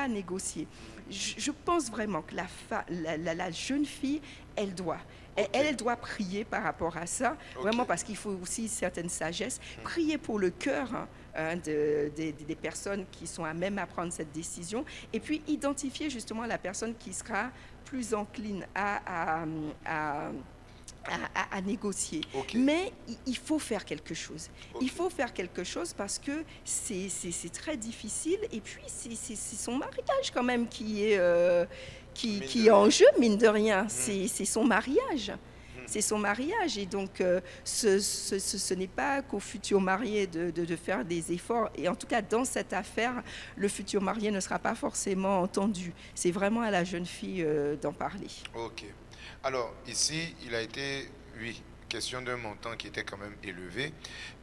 négocier. Je pense vraiment que la jeune fille, elle doit prier par rapport à ça, vraiment, parce qu'il faut aussi une certaine sagesse, prier pour le cœur des personnes qui sont à même à prendre cette décision, et puis identifier justement la personne qui sera plus encline à négocier. Mais il faut faire quelque chose. Il faut faire quelque chose, parce que c'est très difficile, et puis c'est son mariage quand même qui est en jeu, mine de rien. C'est son mariage. C'est son mariage, et donc ce n'est pas qu'au futur marié de faire des efforts, et en tout cas dans cette affaire, le futur marié ne sera pas forcément entendu. C'est vraiment à la jeune fille d'en parler. Ok. Alors, ici, il a été, oui, question d'un montant qui était quand même élevé,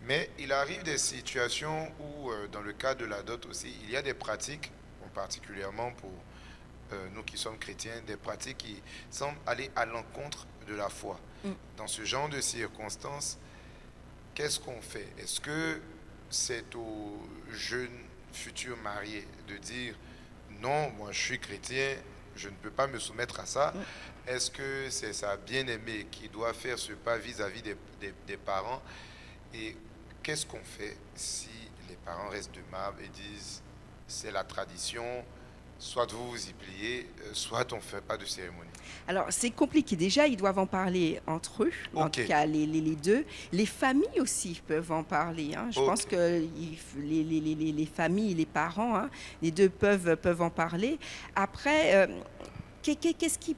mais il arrive des situations où, dans le cas de la dot aussi, il y a des pratiques, particulièrement pour nous qui sommes chrétiens, des pratiques qui semblent aller à l'encontre de la foi. Dans ce genre de circonstances, qu'est-ce qu'on fait? Est-ce que c'est aux jeunes futurs mariés de dire non, moi je suis chrétien, je ne peux pas me soumettre à ça? Est-ce que c'est sa bien-aimée qui doit faire ce pas vis-à-vis des parents? Et qu'est-ce qu'on fait si les parents restent de marbre et disent c'est la tradition, soit vous vous y pliez, soit on ne fait pas de cérémonie? Alors, c'est compliqué. Déjà, ils doivent en parler entre eux, en tout cas les deux. Les familles aussi peuvent en parler. Hein. Je pense que les familles, les parents, hein, les deux peuvent en parler. Après, qu'est-ce qui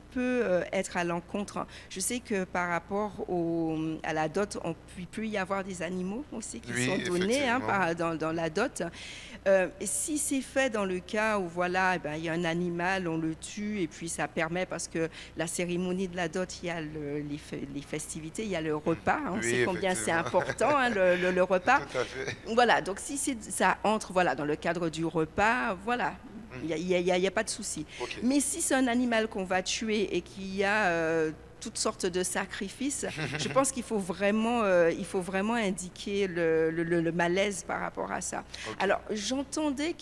peut être à l'encontre? Je sais que par rapport à la dot, il peut y avoir des animaux aussi qui sont donnés dans la dot. Si c'est fait dans le cas où voilà, il y a un animal, on le tue, et puis ça permet, parce que la cérémonie de la dot, il y a les festivités, il y a le repas. On sait combien c'est important, hein, le repas. Tout à fait. Voilà, donc si ça entre dans le cadre du repas, voilà. Il n'y a pas de souci. Mais si c'est un animal qu'on va tuer et qu'il y a toutes sortes de sacrifices, je pense qu'il faut vraiment indiquer le malaise par rapport à ça. Alors, j'entendais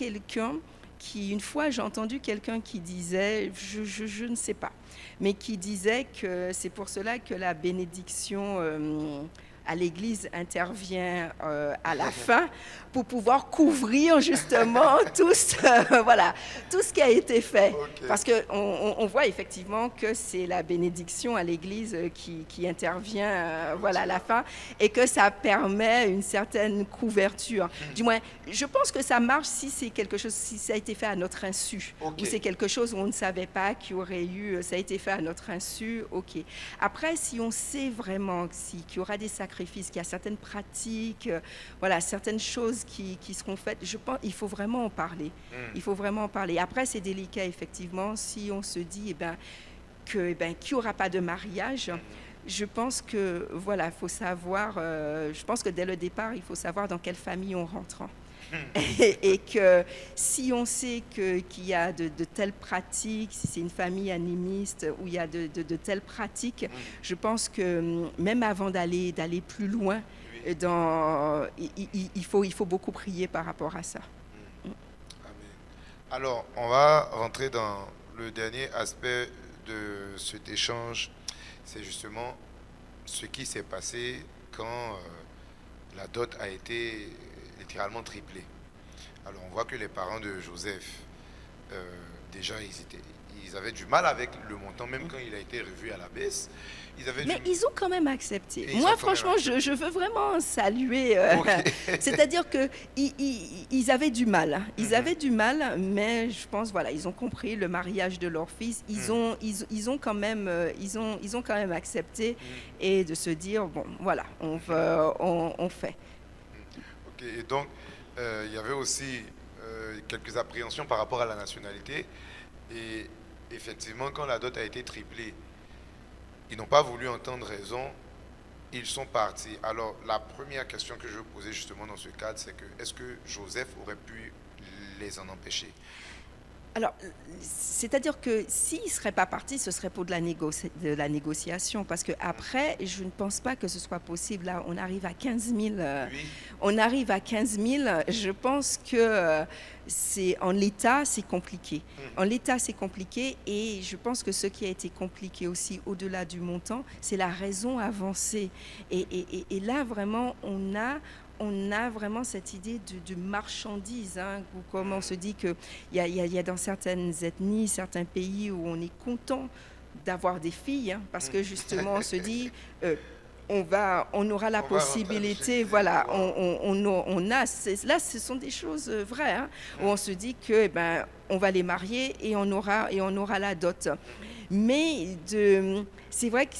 une fois j'ai entendu quelqu'un qui disait, je ne sais pas, mais qui disait que c'est pour cela que la bénédiction à l'église intervient à la fin, pour pouvoir couvrir justement tout ce qui a été fait. Parce qu'on voit effectivement que c'est la bénédiction à l'église qui intervient à la fin, et que ça permet une certaine couverture. Du moins, je pense que ça marche si c'est quelque chose, si ça a été fait à notre insu, ou c'est quelque chose où on ne savait pas qu'il y aurait eu, ça a été fait à notre insu, ok. Après, si on sait vraiment qu'il y aura des sacrifices, qu'il y a certaines pratiques, certaines choses qui seront faites, je pense qu'il faut vraiment en parler. Il faut vraiment en parler. Après, c'est délicat, effectivement, si on se dit qu'il n'y aura pas de mariage. Je pense que, faut savoir, je pense que dès le départ, il faut savoir dans quelle famille on rentre. Et que si on sait qu'il y a de telles pratiques, si c'est une famille animiste où il y a de telles pratiques, je pense que même avant d'aller plus loin, il faut beaucoup prier par rapport à ça. Amen. Alors, on va rentrer dans le dernier aspect de cet échange, c'est justement ce qui s'est passé quand la dot a été littéralement triplée. Alors on voit que les parents de Joseph, déjà ils avaient du mal avec le montant, même quand il a été revu à la baisse. Mais ils ont quand même accepté. Et Moi, franchement, je veux vraiment saluer. C'est-à-dire qu'ils avaient du mal. Hein. Ils avaient du mal, mais je pense, voilà, ils ont compris le mariage de leur fils. Ils ont quand même accepté et de se dire, bon, voilà, on fait. Ok, et donc, il y avait aussi quelques appréhensions par rapport à la nationalité. Et effectivement, quand la dot a été triplée, ils n'ont pas voulu entendre raison, ils sont partis. Alors, la première question que je veux poser justement dans ce cadre, c'est que est-ce que Joseph aurait pu les en empêcher? Alors, c'est-à-dire que s'il ne serait pas parti, ce serait pour de la négociation. Parce qu'après, je ne pense pas que ce soit possible. Là, on arrive à 15 000. Oui. On arrive à 15 000. Je pense que en l'état, c'est compliqué. En l'état, c'est compliqué. Et je pense que ce qui a été compliqué aussi, au-delà du montant, c'est la raison avancée. Et là, vraiment, on a vraiment cette idée de marchandise, hein, où comme on se dit qu'il y a dans certaines ethnies, certains pays où on est content d'avoir des filles, hein, parce que justement on se dit on aura la possibilité, voilà, là ce sont des choses vraies, hein, où on se dit que on va les marier et on aura la dot. Mais c'est vrai que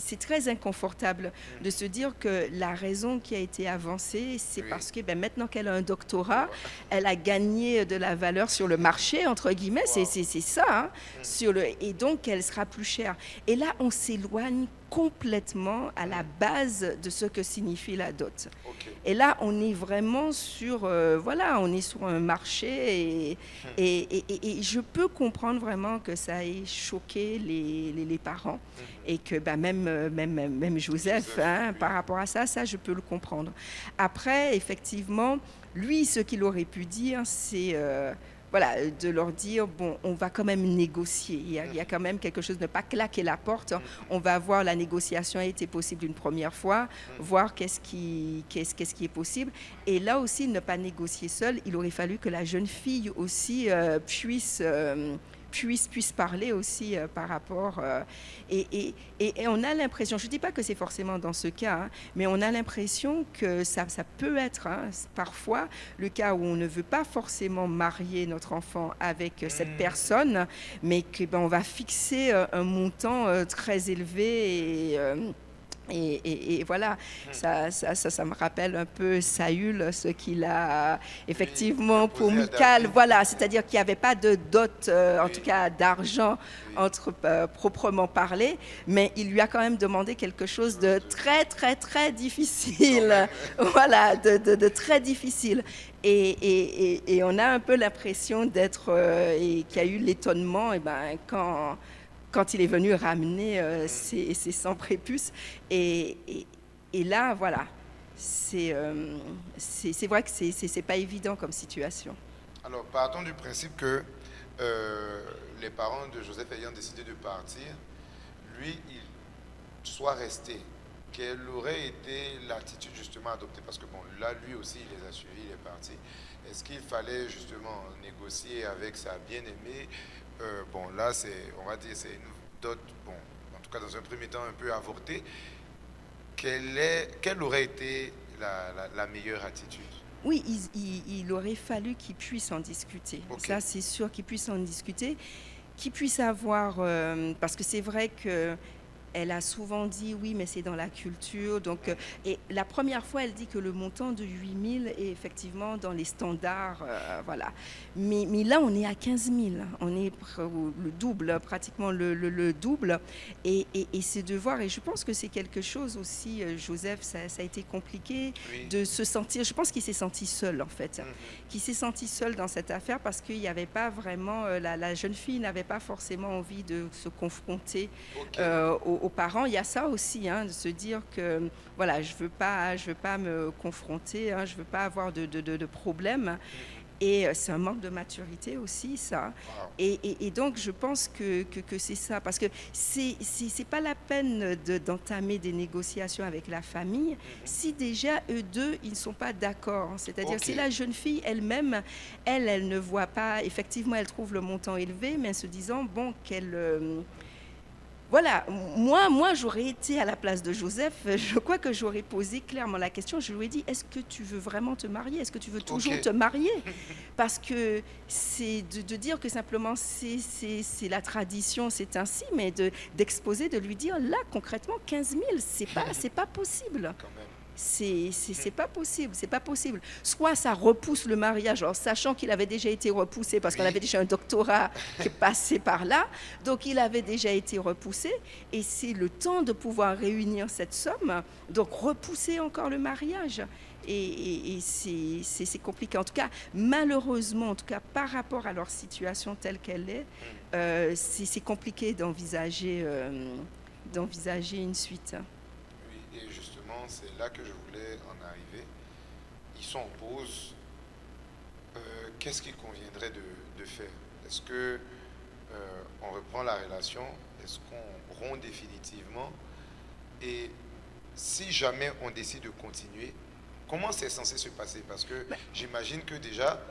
c'est très inconfortable de se dire que la raison qui a été avancée, c'est parce que maintenant qu'elle a un doctorat, elle a gagné de la valeur sur le marché, entre guillemets, c'est ça, hein, et donc elle sera plus chère. Et là, on s'éloigne complètement à la base de ce que signifie la dot. Et là, on est vraiment sur, on est sur un marché et je peux comprendre vraiment que ça ait choqué les parents et que même Joseph, hein, par rapport à ça, je peux le comprendre. Après, effectivement, lui, ce qu'il aurait pu dire, c'est de leur dire, bon, on va quand même négocier. Il y a quand même quelque chose, ne pas claquer la porte. On va voir, la négociation a été possible une première fois, voir qu'est-ce qui est possible. Et là aussi, ne pas négocier seul. Il aurait fallu que la jeune fille aussi puisse parler aussi par rapport et on a l'impression, je ne dis pas que c'est forcément dans ce cas, hein, mais on a l'impression que ça peut être parfois le cas où on ne veut pas forcément marier notre enfant avec cette personne, mais que on va fixer un montant très élevé et voilà, ça me rappelle un peu Saül, ce qu'il a effectivement pour Michal, voilà, c'est-à-dire qu'il n'y avait pas de dot, en tout cas d'argent proprement parlé, mais il lui a quand même demandé quelque chose de très très très difficile, voilà, de très difficile. Et on a un peu l'impression d'être, et qu'il y a eu l'étonnement, quand il est venu ramener ses 100 prépuces. Et là, voilà, c'est vrai que c'est pas évident comme situation. Alors, partons du principe que les parents de Joseph ayant décidé de partir, lui, il soit resté. Quelle aurait été l'attitude justement adoptée? Parce que bon, là, lui aussi, il les a suivis, il est parti. Est-ce qu'il fallait justement négocier avec sa bien-aimée? Bon, là, on va dire, c'est une dot, bon, en tout cas dans un premier temps un peu avortée. Quelle aurait été la meilleure attitude? Oui, il aurait fallu qu'ils puissent en discuter. Ça, c'est sûr qu'ils puissent en discuter, qu'ils puissent avoir, parce que c'est vrai que elle a souvent dit oui, mais c'est dans la culture. Donc, et la première fois, elle dit que le montant de 8 000 est effectivement dans les standards. Voilà. Mais là, on est à 15 000. On est le double, pratiquement le double. Et c'est de voir, et je pense que c'est quelque chose aussi, Joseph, ça a été compliqué de se sentir, je pense qu'il s'est senti seul en fait. Qu'il s'est senti seul dans cette affaire parce qu'il n'y avait pas vraiment, la jeune fille n'avait pas forcément envie de se confronter aux parents. Il y a ça aussi, hein, de se dire que voilà, je veux pas me confronter, hein, je veux pas avoir de problème. Et c'est un manque de maturité aussi, ça. Wow. Et donc, je pense que c'est ça. Parce que c'est pas la peine d'entamer des négociations avec la famille si déjà, eux deux, ils ne sont pas d'accord. C'est-à-dire, Ok. si la jeune fille elle-même, elle ne voit pas, effectivement, elle trouve le montant élevé, mais en se disant, bon, voilà, moi j'aurais été à la place de Joseph, je crois que j'aurais posé clairement la question, je lui ai dit, est-ce que tu veux vraiment te marier? Est-ce que tu veux toujours Ok. te marier? Parce que c'est de dire que simplement c'est la tradition, c'est ainsi, mais d'exposer, de lui dire, là concrètement, 15 000, c'est pas possible. Quand même. C'est pas possible, c'est pas possible. Soit ça repousse le mariage, alors sachant qu'il avait déjà été repoussé parce qu'on Oui. avait déjà un doctorat qui est passé par là, donc il avait déjà été repoussé et c'est le temps de pouvoir réunir cette somme, donc repousser encore le mariage. Et c'est compliqué. En tout cas, malheureusement, en tout cas par rapport à leur situation telle qu'elle est, c'est compliqué d'envisager une suite. Oui, et justement, c'est là que je voulais en arriver. Ils sont en pause. Qu'est-ce qu'il conviendrait de faire? Est-ce que on reprend la relation? Est-ce qu'on rompt définitivement? Et si jamais on décide de continuer, comment c'est censé se passer? Parce que j'imagine que déjà,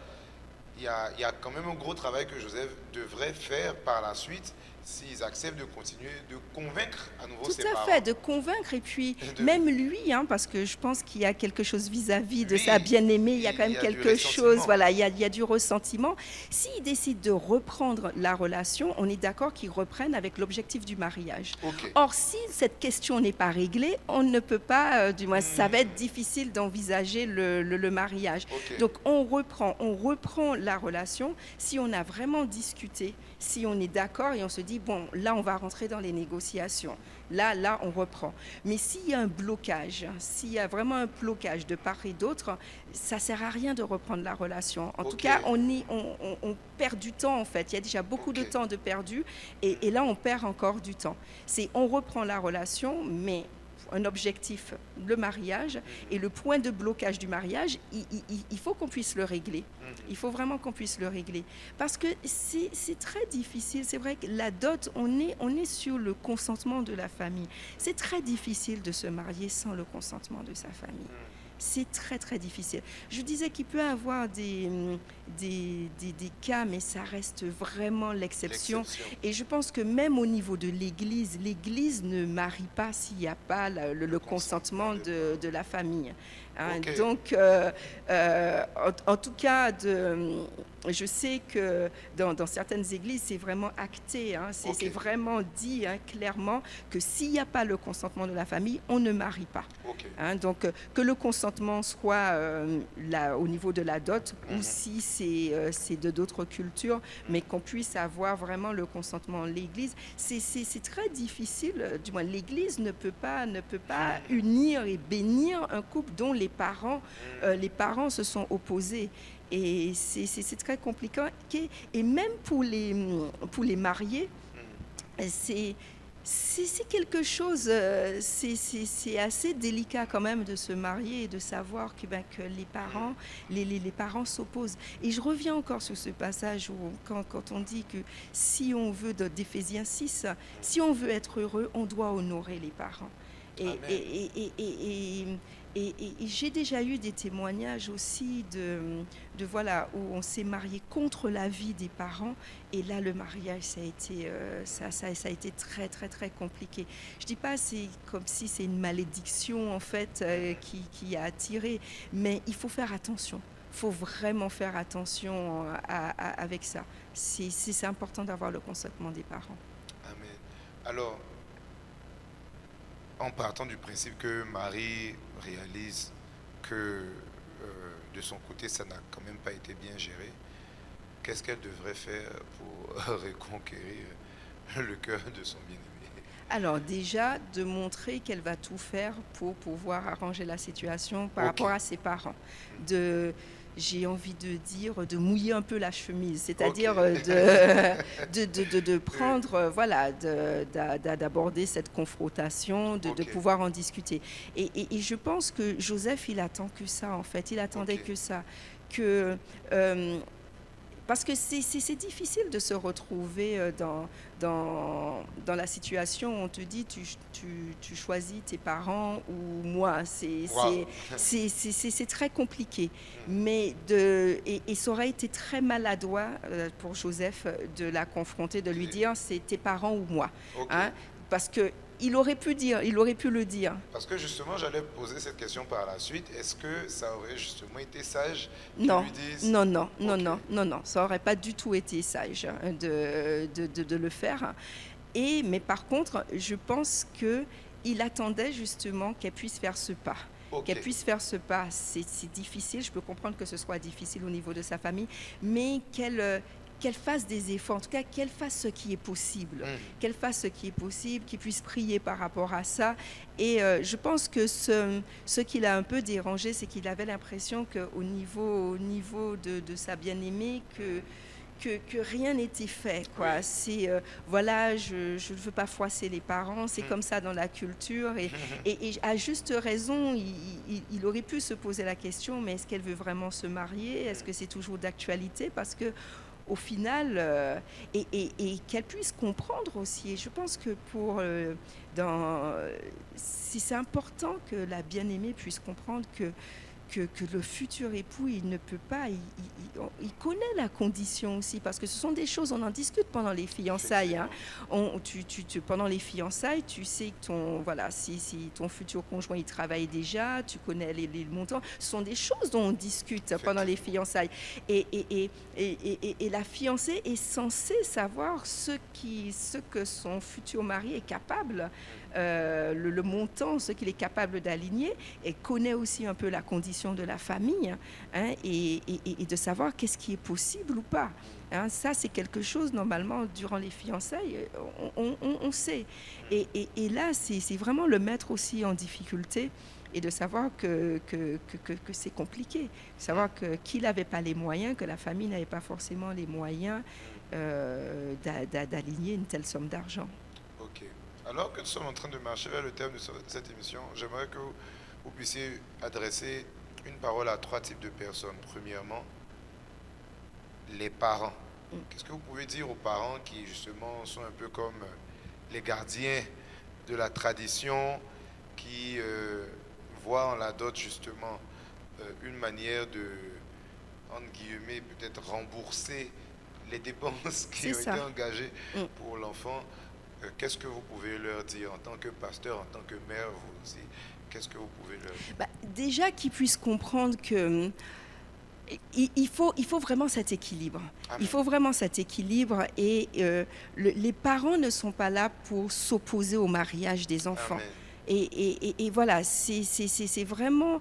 il y a quand même un gros travail que Joseph devrait faire par la suite s'ils acceptent de continuer, de convaincre à nouveau Tout ses à parents. fait, de convaincre et puis De- même lui, hein, parce que je pense qu'il y a quelque chose vis-à-vis de Lui, sa bien-aimée, il y a quand il même y a du quelque chose, ressentiment. voilà, il y a du ressentiment. S'il décide de reprendre la relation, on est d'accord qu'il reprenne avec l'objectif du mariage. Ok. Or, si cette question n'est pas réglée, on ne peut pas, du moins, ça va être difficile d'envisager le mariage. Ok. Donc, on reprend la relation si on a vraiment discuté, si on est d'accord et on se dit, bon, là, on va rentrer dans les négociations. Là, on reprend. Mais s'il y a un blocage, s'il y a vraiment un blocage de part et d'autre, ça ne sert à rien de reprendre la relation. En tout Ok. cas, on perd du temps, en fait. Il y a déjà beaucoup de Ok. temps de perdu et là, on perd encore du temps. On reprend la relation, mais un objectif, le mariage, et le point de blocage du mariage, il faut qu'on puisse le régler. Il faut vraiment qu'on puisse le régler. Parce que c'est très difficile. C'est vrai que la dot, on est sur le consentement de la famille. C'est très difficile de se marier sans le consentement de sa famille. C'est très, très difficile. Je disais qu'il peut y avoir des cas, mais ça reste vraiment l'exception. Et je pense que même au niveau de l'Église ne marie pas s'il n'y a pas le consentement de la famille. Hein. Ok. Donc, en tout cas, je sais que dans certaines églises, c'est vraiment acté. Hein. C'est Ok. vraiment dit, hein, clairement que s'il n'y a pas le consentement de la famille, on ne marie pas. Ok. Hein. Donc, que le consentement soit là, au niveau de la dot ou si c'est de d'autres cultures, mais qu'on puisse avoir vraiment le consentement. L'Église, c'est très difficile. Du moins, l'Église ne peut pas unir et bénir un couple dont les parents se sont opposés. Et c'est très compliqué. Et même pour les mariés, c'est quelque chose, c'est assez délicat quand même de se marier et de savoir que les parents s'opposent. Et je reviens encore sur ce passage où quand on dit que si on veut, d'Éphésiens 6, si on veut être heureux, on doit honorer les parents. Et j'ai déjà eu des témoignages aussi de voilà, où on s'est marié contre l'avis des parents et là le mariage ça a été très très très compliqué. Je dis pas c'est comme si c'est une malédiction en fait qui a attiré, mais il faut faire attention. Il faut vraiment faire attention avec ça. C'est important d'avoir le consentement des parents. Amen. Alors, en partant du principe que Marie réalise que de son côté, ça n'a quand même pas été bien géré, qu'est-ce qu'elle devrait faire pour reconquérir le cœur de son bien-aimé? Alors déjà, de montrer qu'elle va tout faire pour pouvoir arranger la situation par rapport à ses parents. J'ai envie de dire, de mouiller un peu la chemise, c'est-à-dire de prendre, voilà, d'aborder cette confrontation, de pouvoir en discuter. Et je pense que Joseph, il attend que ça, en fait, il attendait que ça, parce que c'est difficile de se retrouver dans la situation où on te dit tu choisis tes parents ou moi. Wow. C'est très compliqué. Mais et ça aurait été très maladroit pour Joseph de la confronter, de lui Ok. dire c'est tes parents ou moi. Ok. Hein, parce qu'il aurait pu le dire. Parce que justement, j'allais poser cette question par la suite. Est-ce que ça aurait justement été sage qu'il Non, lui dise... non, ça aurait pas du tout été sage de le faire. Mais par contre, je pense qu'il attendait justement qu'elle puisse faire ce pas. Ok. Qu'elle puisse faire ce pas, c'est difficile. Je peux comprendre que ce soit difficile au niveau de sa famille, mais qu'elle fasse des efforts, en tout cas qu'elle fasse ce qui est possible, qu'elle fasse ce qui est possible, qu'il puisse prier par rapport à ça. Et je pense que ce qui l'a un peu dérangé, c'est qu'il avait l'impression qu'au niveau de sa bien-aimée, que rien n'était fait, quoi. Oui. C'est voilà, je ne veux pas froisser les parents, c'est comme ça dans la culture. Et à juste raison, il aurait pu se poser la question, mais est-ce qu'elle veut vraiment se marier? Est-ce que c'est toujours d'actualité? Parce que au final, et qu'elle puisse comprendre aussi. Et je pense que si c'est important que la bien-aimée puisse comprendre que le futur époux, il ne peut pas, il connaît la condition aussi, parce que ce sont des choses, on en discute pendant les fiançailles. Hein. Pendant les fiançailles, tu sais que si ton futur conjoint, il travaille déjà, tu connais les montants, ce sont des choses dont on discute pendant les fiançailles. Et la fiancée est censée savoir ce que son futur mari est capable, le montant, ce qu'il est capable d'aligner, et connaît aussi un peu la condition de la famille, hein, et de savoir qu'est-ce qui est possible ou pas. Hein, ça, c'est quelque chose, normalement, durant les fiançailles, on sait. Et là, c'est vraiment le mettre aussi en difficulté, et de savoir que c'est compliqué. Savoir qu'il n'avait pas les moyens, que la famille n'avait pas forcément les moyens d'aligner une telle somme d'argent. Ok. Alors que nous sommes en train de marcher vers le terme de cette émission, j'aimerais que vous puissiez adresser une parole à 3 types de personnes. Premièrement, les parents. Qu'est-ce que vous pouvez dire aux parents qui justement sont un peu comme les gardiens de la tradition, qui voient en la dot justement une manière de, entre guillemets, peut-être rembourser les dépenses qui ont été engagées pour l'enfant? Qu'est-ce que vous pouvez leur dire en tant que pasteur, en tant que mère, vous aussi? Qu'est-ce que vous pouvez leur dire? Déjà qu'ils puissent comprendre que il faut vraiment cet équilibre. Amen. Il faut vraiment cet équilibre, et les parents ne sont pas là pour s'opposer au mariage des enfants. Amen. Et voilà, c'est vraiment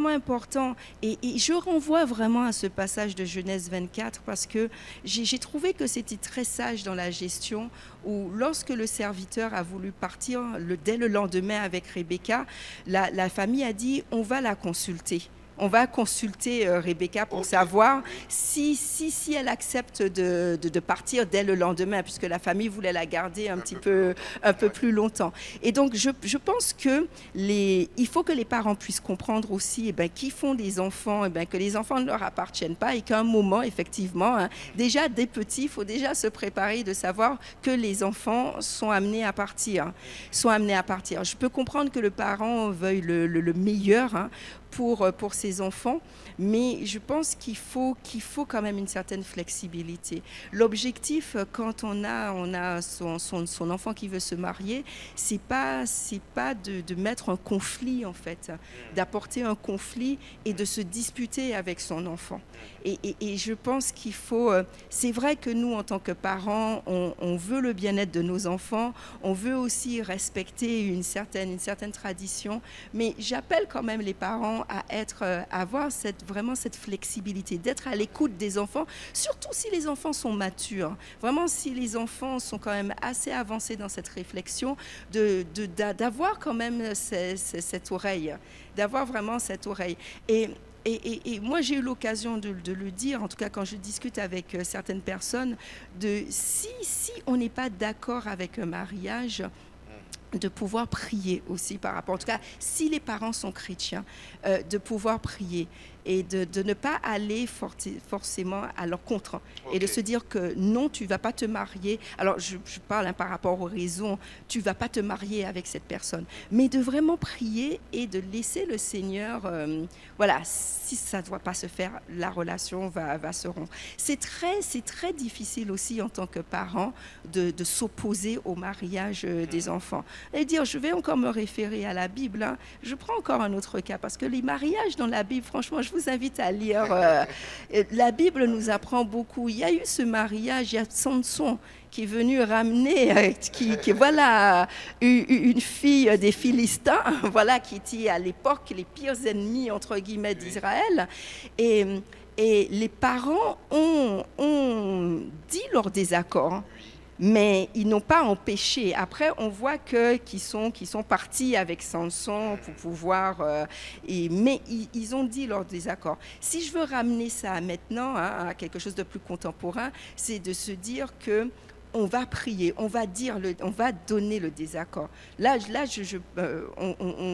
important. Et je renvoie vraiment à ce passage de Genèse 24, parce que j'ai trouvé que c'était très sage dans la gestion, où lorsque le serviteur a voulu partir dès le lendemain avec Rebecca, la famille a dit on va la consulter. On va consulter Rebecca pour savoir si elle accepte de partir dès le lendemain, puisque la famille voulait la garder un peu plus longtemps. Et donc, je pense que il faut que les parents puissent comprendre aussi qui font des enfants, que les enfants ne leur appartiennent pas, et qu'à un moment, effectivement, déjà des petits, il faut déjà se préparer de savoir que les enfants sont amenés à partir. Je peux comprendre que le parent veuille le meilleur pour ses enfants, mais je pense qu'il faut quand même une certaine flexibilité. L'objectif, quand on a son enfant qui veut se marier, c'est pas de mettre un conflit, en fait, d'apporter un conflit et de se disputer avec son enfant. Et je pense qu'il faut... c'est vrai que nous, en tant que parents, on veut le bien-être de nos enfants, on veut aussi respecter une certaine tradition, mais j'appelle quand même les parents à avoir vraiment cette flexibilité, d'être à l'écoute des enfants, surtout si les enfants sont matures. Vraiment, si les enfants sont quand même assez avancés dans cette réflexion, d'avoir quand même cette oreille, d'avoir vraiment cette oreille. Et moi, j'ai eu l'occasion de le dire, en tout cas quand je discute avec certaines personnes, si on n'est pas d'accord avec un mariage, de pouvoir prier aussi par rapport, en tout cas, si les parents sont chrétiens, de pouvoir prier. et de ne pas aller forcément à leur contre et de Ok. se dire que non, tu ne vas pas te marier. Alors, je parle par rapport aux raisons, tu ne vas pas te marier avec cette personne, mais de vraiment prier et de laisser le Seigneur, voilà, si ça ne doit pas se faire, la relation va se rompre. C'est très difficile aussi en tant que parent de s'opposer au mariage des enfants. Et dire, je vais encore me référer à la Bible, hein. Je prends encore un autre cas, parce que les mariages dans la Bible, franchement, je vous invite à lire. La Bible nous apprend beaucoup. Il y a eu ce mariage, il y a Samson qui est venu ramener, voilà, une fille des Philistins, voilà, qui était à l'époque les pires ennemis, entre guillemets, d'Israël. Et les parents ont dit leur désaccord, mais ils n'ont pas empêché. Après, on voit qu'ils sont partis avec Samson pour pouvoir... mais ils ont dit leur désaccord. Si je veux ramener ça maintenant, hein, à quelque chose de plus contemporain, c'est de se dire que on va prier, on va donner le désaccord. Là,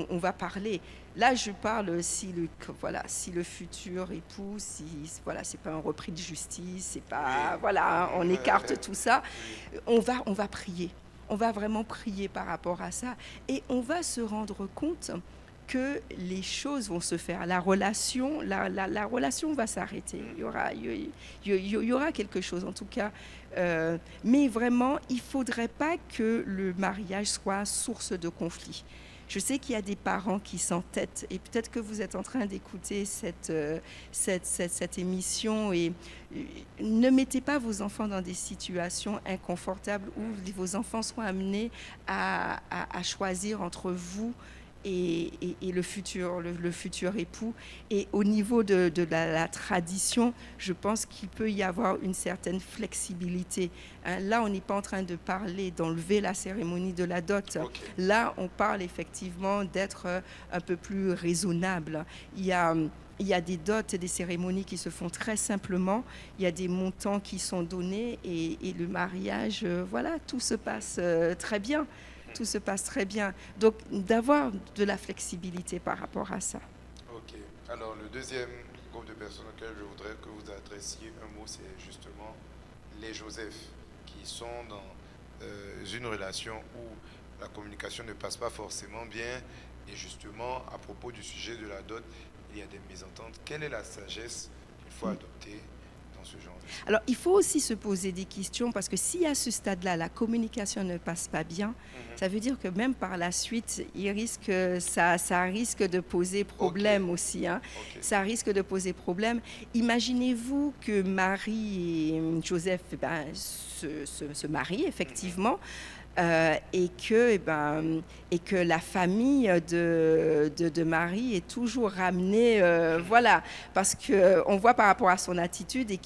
on va parler. Là, je parle si le futur époux, voilà, c'est pas un repris de justice, c'est pas, voilà, on écarte tout ça. On va prier. On va vraiment prier par rapport à ça, et on va se rendre compte que les choses vont se faire. La relation va s'arrêter. Il y aura quelque chose, en tout cas. Mais vraiment, il ne faudrait pas que le mariage soit source de conflit. Je sais qu'il y a des parents qui s'entêtent, et peut-être que vous êtes en train d'écouter cette émission, et ne mettez pas vos enfants dans des situations inconfortables où vos enfants soient amenés à choisir entre vous et le futur époux. Et au niveau de la tradition, je pense qu'il peut y avoir une certaine flexibilité. Hein, là, on n'est pas en train de parler d'enlever la cérémonie de la dot. Ok. Là, on parle effectivement d'être un peu plus raisonnable. Il y a des dots et des cérémonies qui se font très simplement. Il y a des montants qui sont donnés, et le mariage, voilà, tout se passe très bien. Tout se passe très bien. Donc, d'avoir de la flexibilité par rapport à ça. Ok. Alors, le deuxième groupe de personnes auxquelles je voudrais que vous adressiez un mot, c'est justement les Joseph, qui sont dans une relation où la communication ne passe pas forcément bien. Et justement, à propos du sujet de la dot, il y a des mésententes. Quelle est la sagesse qu'il faut adopter dans ce genre de choses? Alors, il faut aussi se poser des questions, parce que si à ce stade-là, la communication ne passe pas bien, ça veut dire que même par la suite, ça risque de poser problème aussi. Hein. Ok. Ça risque de poser problème. Imaginez-vous que Marie et Joseph se marient, effectivement. Et que la famille de Marie est toujours ramenée, voilà, parce qu'on voit par rapport à son attitude, et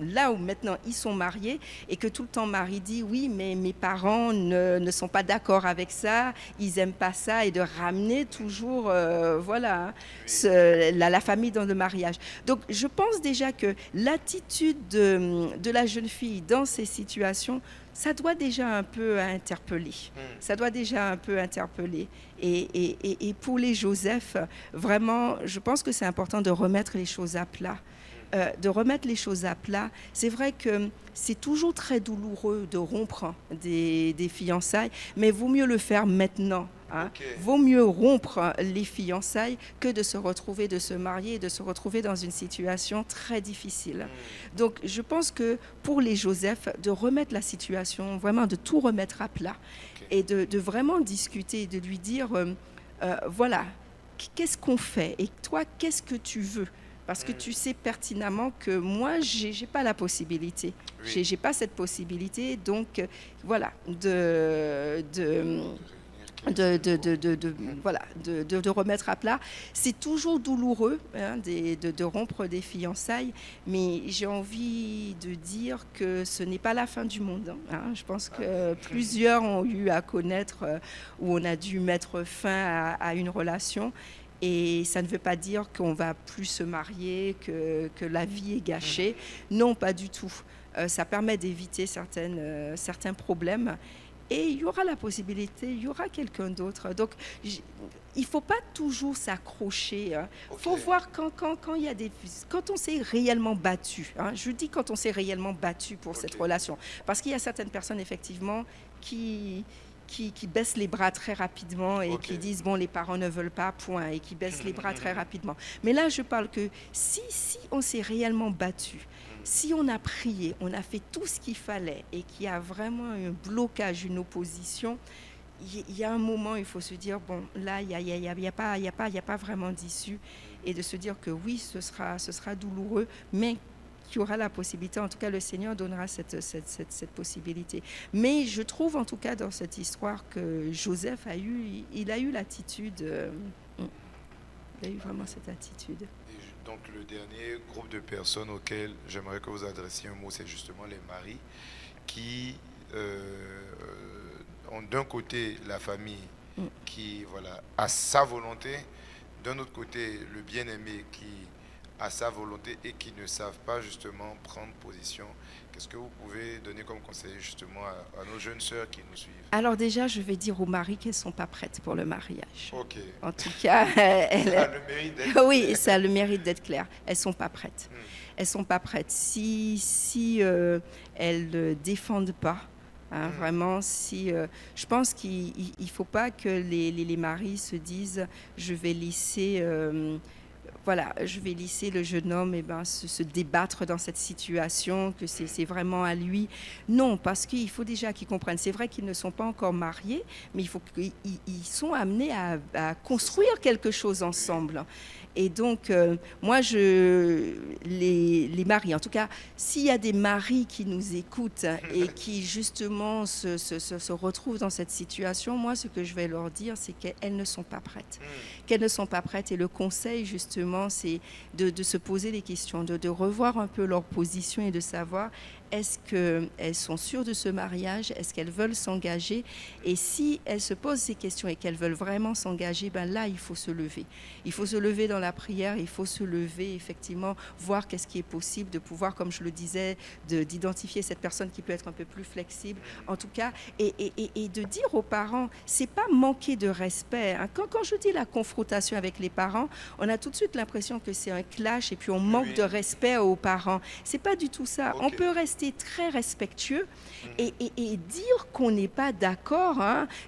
là où maintenant ils sont mariés, et que tout le temps Marie dit oui, mais mes parents ne sont pas d'accord avec ça, ils aiment pas ça, et de ramener toujours voilà, la famille dans le mariage. Donc je pense déjà que l'attitude de la jeune fille dans ces situations, ça doit déjà un peu interpeller. Ça doit déjà un peu interpeller. Et pour les Joseph, vraiment, je pense que c'est important de remettre les choses à plat. De remettre les choses à plat. C'est vrai que c'est toujours très douloureux de rompre des fiançailles, mais vaut mieux le faire maintenant. Hein. Ok. Vaut mieux rompre les fiançailles que de se retrouver, de se marier et de se retrouver dans une situation très difficile. Donc je pense que pour les Joseph, de remettre la situation, vraiment de tout remettre à plat, Ok. et de vraiment discuter, de lui dire, voilà, qu'est-ce qu'on fait, et toi, qu'est-ce que tu veux? Parce que tu sais pertinemment que moi, j'ai pas la possibilité. Oui. J'ai pas cette possibilité. Donc, voilà, de remettre à plat. C'est toujours douloureux, hein, de rompre des fiançailles, mais j'ai envie de dire que ce n'est pas la fin du monde. Hein. Je pense que plusieurs ont eu à connaître où on a dû mettre fin à une relation. Et ça ne veut pas dire qu'on va plus se marier, que la vie est gâchée. Non, pas du tout. Ça permet d'éviter certains problèmes. Et il y aura la possibilité, il y aura quelqu'un d'autre. Donc, il ne faut pas toujours s'accrocher. Il faut voir quand il y a quand on s'est réellement battu. Je dis quand on s'est réellement battu pour cette relation. Parce qu'il y a certaines personnes, effectivement, qui baissent les bras très rapidement et qui disent, bon, les parents ne veulent pas, point, et qui baissent les bras très rapidement. Mais là, je parle que si on s'est réellement battu, si on a prié, on a fait tout ce qu'il fallait et qu'il y a vraiment un blocage, une opposition, il y a un moment, il faut se dire, bon, là, il y a pas vraiment d'issue, et de se dire que oui, ce sera douloureux, mais qu'il y aura la possibilité, en tout cas le Seigneur donnera cette possibilité. Mais je trouve en tout cas dans cette histoire que Joseph il a eu l'attitude, il a eu vraiment cette attitude. Et donc le dernier groupe de personnes auxquelles j'aimerais que vous adressiez un mot, c'est justement les maris qui ont d'un côté la famille qui a sa volonté, d'un autre côté le bien-aimé qui a sa volonté et qui ne savent pas justement prendre position. Qu'est-ce que vous pouvez donner comme conseil justement à nos jeunes sœurs qui nous suivent? Alors déjà, je vais dire aux maris qu'elles ne sont pas prêtes pour le mariage. Ok. En tout cas, ça a le mérite d'être oui, clair. ça a le mérite d'être clair. Elles ne sont pas prêtes. Elles ne sont pas prêtes. Si elles ne défendent pas, vraiment, je pense qu'il ne faut pas que les maris se disent je vais laisser le jeune homme se débattre dans cette situation, que c'est vraiment à lui. Non, parce qu'il faut déjà qu'ils comprennent. C'est vrai qu'ils ne sont pas encore mariés, mais il faut qu'ils sont amenés à construire quelque chose ensemble. Et donc, moi, les maris, en tout cas, s'il y a des maris qui nous écoutent et qui, justement, se retrouvent dans cette situation, moi, ce que je vais leur dire, c'est qu'elles ne sont pas prêtes. Qu'elles ne sont pas prêtes. Et le conseil, justement, c'est de se poser des questions, de revoir un peu leur position et de savoir est-ce qu'elles sont sûres de ce mariage, est-ce qu'elles veulent s'engager. Et si elles se posent ces questions et qu'elles veulent vraiment s'engager, là, il faut se lever. Il faut se lever dans la prière, il faut se lever, effectivement, voir qu'est-ce qui est possible, de pouvoir, comme je le disais, d'identifier cette personne qui peut être un peu plus flexible, en tout cas, et de dire aux parents, c'est pas manquer de respect. Quand je dis la confrontation avec les parents, on a tout de suite l'impression que c'est un clash et puis on manque de respect aux parents. C'est pas du tout ça. On peut rester très respectueux et dire qu'on n'est pas d'accord.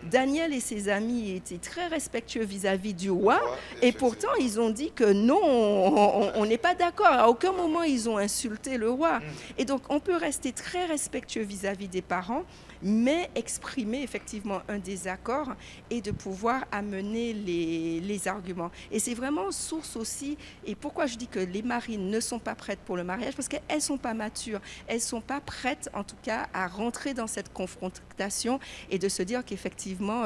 Daniel et ses amis étaient très respectueux vis-à-vis du roi et pourtant ils ont dit que non, on n'est pas d'accord. À aucun moment ils ont insulté le roi. Et donc on peut rester très respectueux vis-à-vis des parents, mais exprimer effectivement un désaccord et de pouvoir amener les arguments. Et c'est vraiment source aussi, et pourquoi je dis que les maris ne sont pas prêtes pour le mariage, parce qu'elles ne sont pas matures, elles ne sont pas prêtes en tout cas à rentrer dans cette confrontation et de se dire qu'effectivement,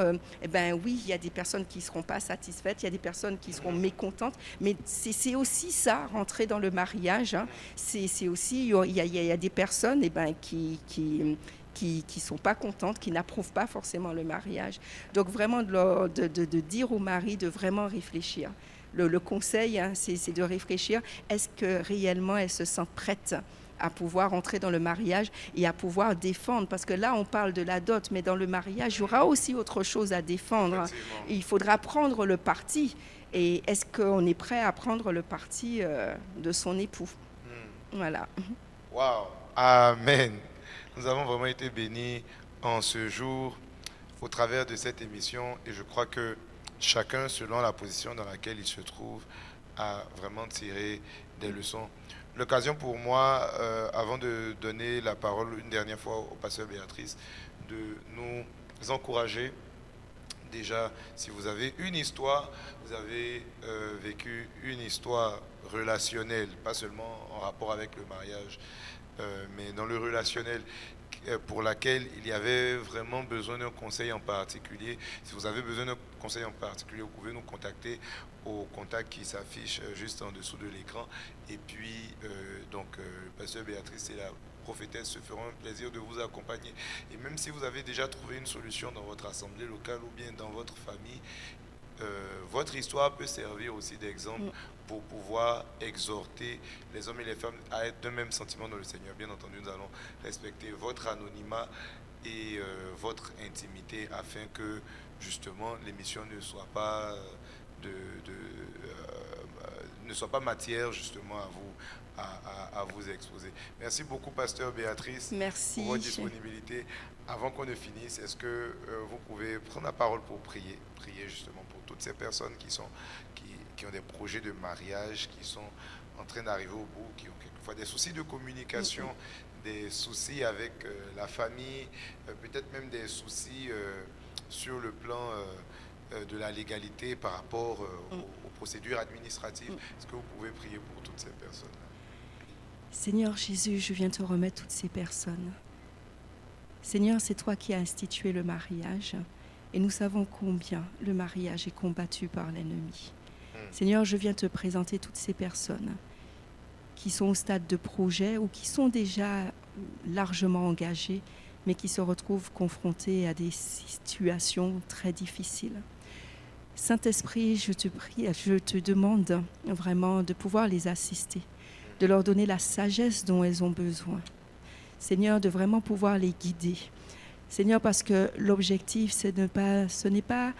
oui, il y a des personnes qui ne seront pas satisfaites, il y a des personnes qui seront mécontentes, mais c'est aussi ça, rentrer dans le mariage, c'est aussi, il y a des personnes qui ne sont pas contentes, qui n'approuvent pas forcément le mariage. Donc vraiment de dire au mari de vraiment réfléchir. Le conseil, c'est de réfléchir. Est-ce que réellement elles se sentent prêtes à pouvoir entrer dans le mariage et à pouvoir défendre? Parce que là, on parle de la dot, mais dans le mariage, il y aura aussi autre chose à défendre. Il faudra prendre le parti. Et est-ce qu'on est prêt à prendre le parti de son époux? Voilà. Waouh, amen. Nous avons vraiment été bénis en ce jour au travers de cette émission et je crois que chacun, selon la position dans laquelle il se trouve, a vraiment tiré des leçons. L'occasion pour moi, avant de donner la parole une dernière fois au pasteur Béatrice, de nous encourager. Déjà, si vous avez une histoire, vous avez vécu une histoire relationnelle, pas seulement en rapport avec le mariage, mais dans le relationnel, pour laquelle il y avait vraiment besoin d'un conseil en particulier. Si vous avez besoin d'un conseil en particulier, vous pouvez nous contacter au contact qui s'affiche juste en dessous de l'écran. Et puis, pasteur Béatrice et la prophétesse se feront un plaisir de vous accompagner. Et même si vous avez déjà trouvé une solution dans votre assemblée locale ou bien dans votre famille, votre histoire peut servir aussi d'exemple pour pouvoir exhorter les hommes et les femmes à être d'un même sentiment dans le Seigneur. Bien entendu, nous allons respecter votre anonymat et votre intimité afin que justement l'émission ne soit pas ne soit pas matière justement à vous à vous exposer. Merci beaucoup, Pasteur Béatrice, Merci. pour votre disponibilité. Avant qu'on ne finisse, est-ce que vous pouvez prendre la parole pour prier justement pour toutes ces personnes qui ont des projets de mariage, qui sont en train d'arriver au bout, qui ont quelquefois des soucis de communication, des soucis avec la famille, peut-être même des soucis sur le plan de la légalité par rapport aux procédures administratives. Est-ce que vous pouvez prier pour toutes ces personnes? Seigneur Jésus, je viens te remettre toutes ces personnes. Seigneur, c'est toi qui as institué le mariage et nous savons combien le mariage est combattu par l'ennemi. Seigneur, je viens te présenter toutes ces personnes qui sont au stade de projet ou qui sont déjà largement engagées, mais qui se retrouvent confrontées à des situations très difficiles. Saint-Esprit, je te prie, je te demande vraiment de pouvoir les assister, de leur donner la sagesse dont elles ont besoin. Seigneur, de vraiment pouvoir les guider. Seigneur, parce que l'objectif, ce n'est pas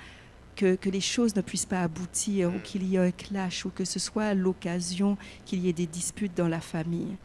que les choses ne puissent pas aboutir ou qu'il y ait un clash ou que ce soit l'occasion qu'il y ait des disputes dans la famille.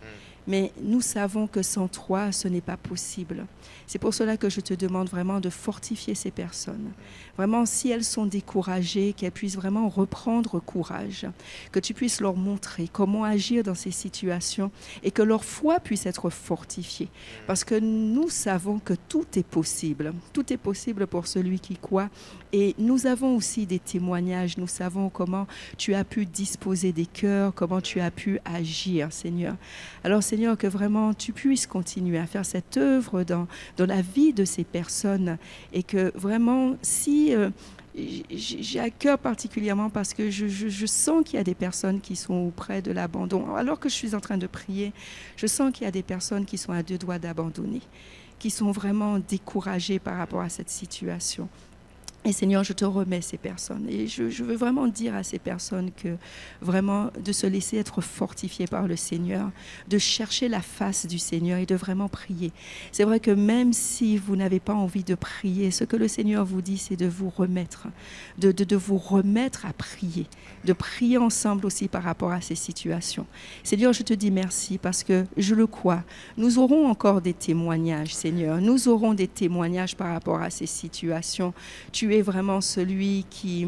Mais nous savons que sans toi, ce n'est pas possible. C'est pour cela que je te demande vraiment de fortifier ces personnes. Vraiment, si elles sont découragées, qu'elles puissent vraiment reprendre courage, que tu puisses leur montrer comment agir dans ces situations et que leur foi puisse être fortifiée. Parce que nous savons que tout est possible. Tout est possible pour celui qui croit. Et nous avons aussi des témoignages. Nous savons comment tu as pu disposer des cœurs, comment tu as pu agir, Seigneur. Alors, Seigneur, que vraiment tu puisses continuer à faire cette œuvre dans la vie de ces personnes et que vraiment, si j'ai à cœur particulièrement parce que je sens qu'il y a des personnes qui sont près de l'abandon. Alors que je suis en train de prier, je sens qu'il y a des personnes qui sont à deux doigts d'abandonner, qui sont vraiment découragées par rapport à cette situation. Et Seigneur, je te remets ces personnes. Et je veux vraiment dire à ces personnes que vraiment de se laisser être fortifiées par le Seigneur, de chercher la face du Seigneur et de vraiment prier. C'est vrai que même si vous n'avez pas envie de prier, ce que le Seigneur vous dit, c'est de vous remettre, de vous remettre à prier, de prier ensemble aussi par rapport à ces situations. Seigneur, je te dis merci parce que je le crois. Nous aurons encore des témoignages, Seigneur. Nous aurons des témoignages par rapport à ces situations. Tu es vraiment celui qui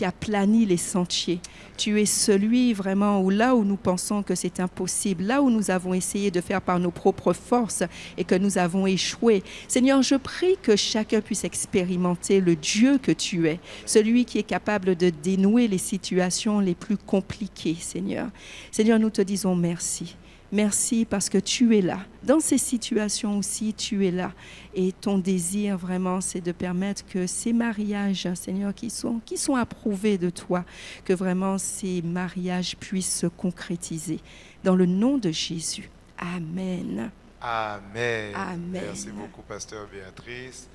aplani les sentiers. Tu es celui vraiment où là où nous pensons que c'est impossible, là où nous avons essayé de faire par nos propres forces et que nous avons échoué. Seigneur, je prie que chacun puisse expérimenter le Dieu que tu es, celui qui est capable de dénouer les situations les plus compliquées, Seigneur. Seigneur, nous te disons merci. Merci parce que tu es là. Dans ces situations aussi, tu es là. Et ton désir vraiment, c'est de permettre que ces mariages, Seigneur, qui sont approuvés de toi, que vraiment ces mariages puissent se concrétiser. Dans le nom de Jésus. Amen. Amen. Amen. Merci beaucoup, Pasteur Béatrice.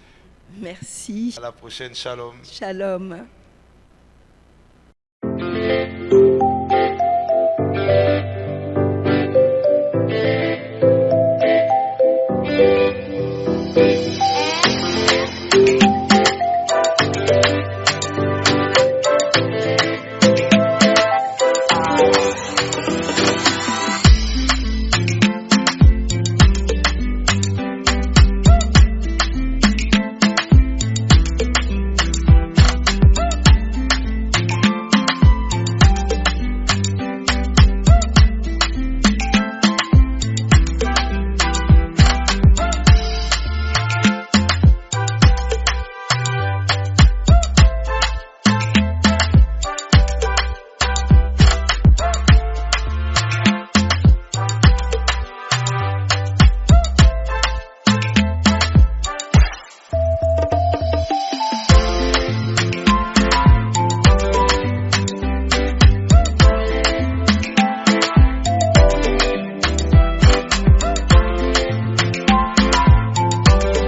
Merci. À la prochaine. Shalom. Shalom.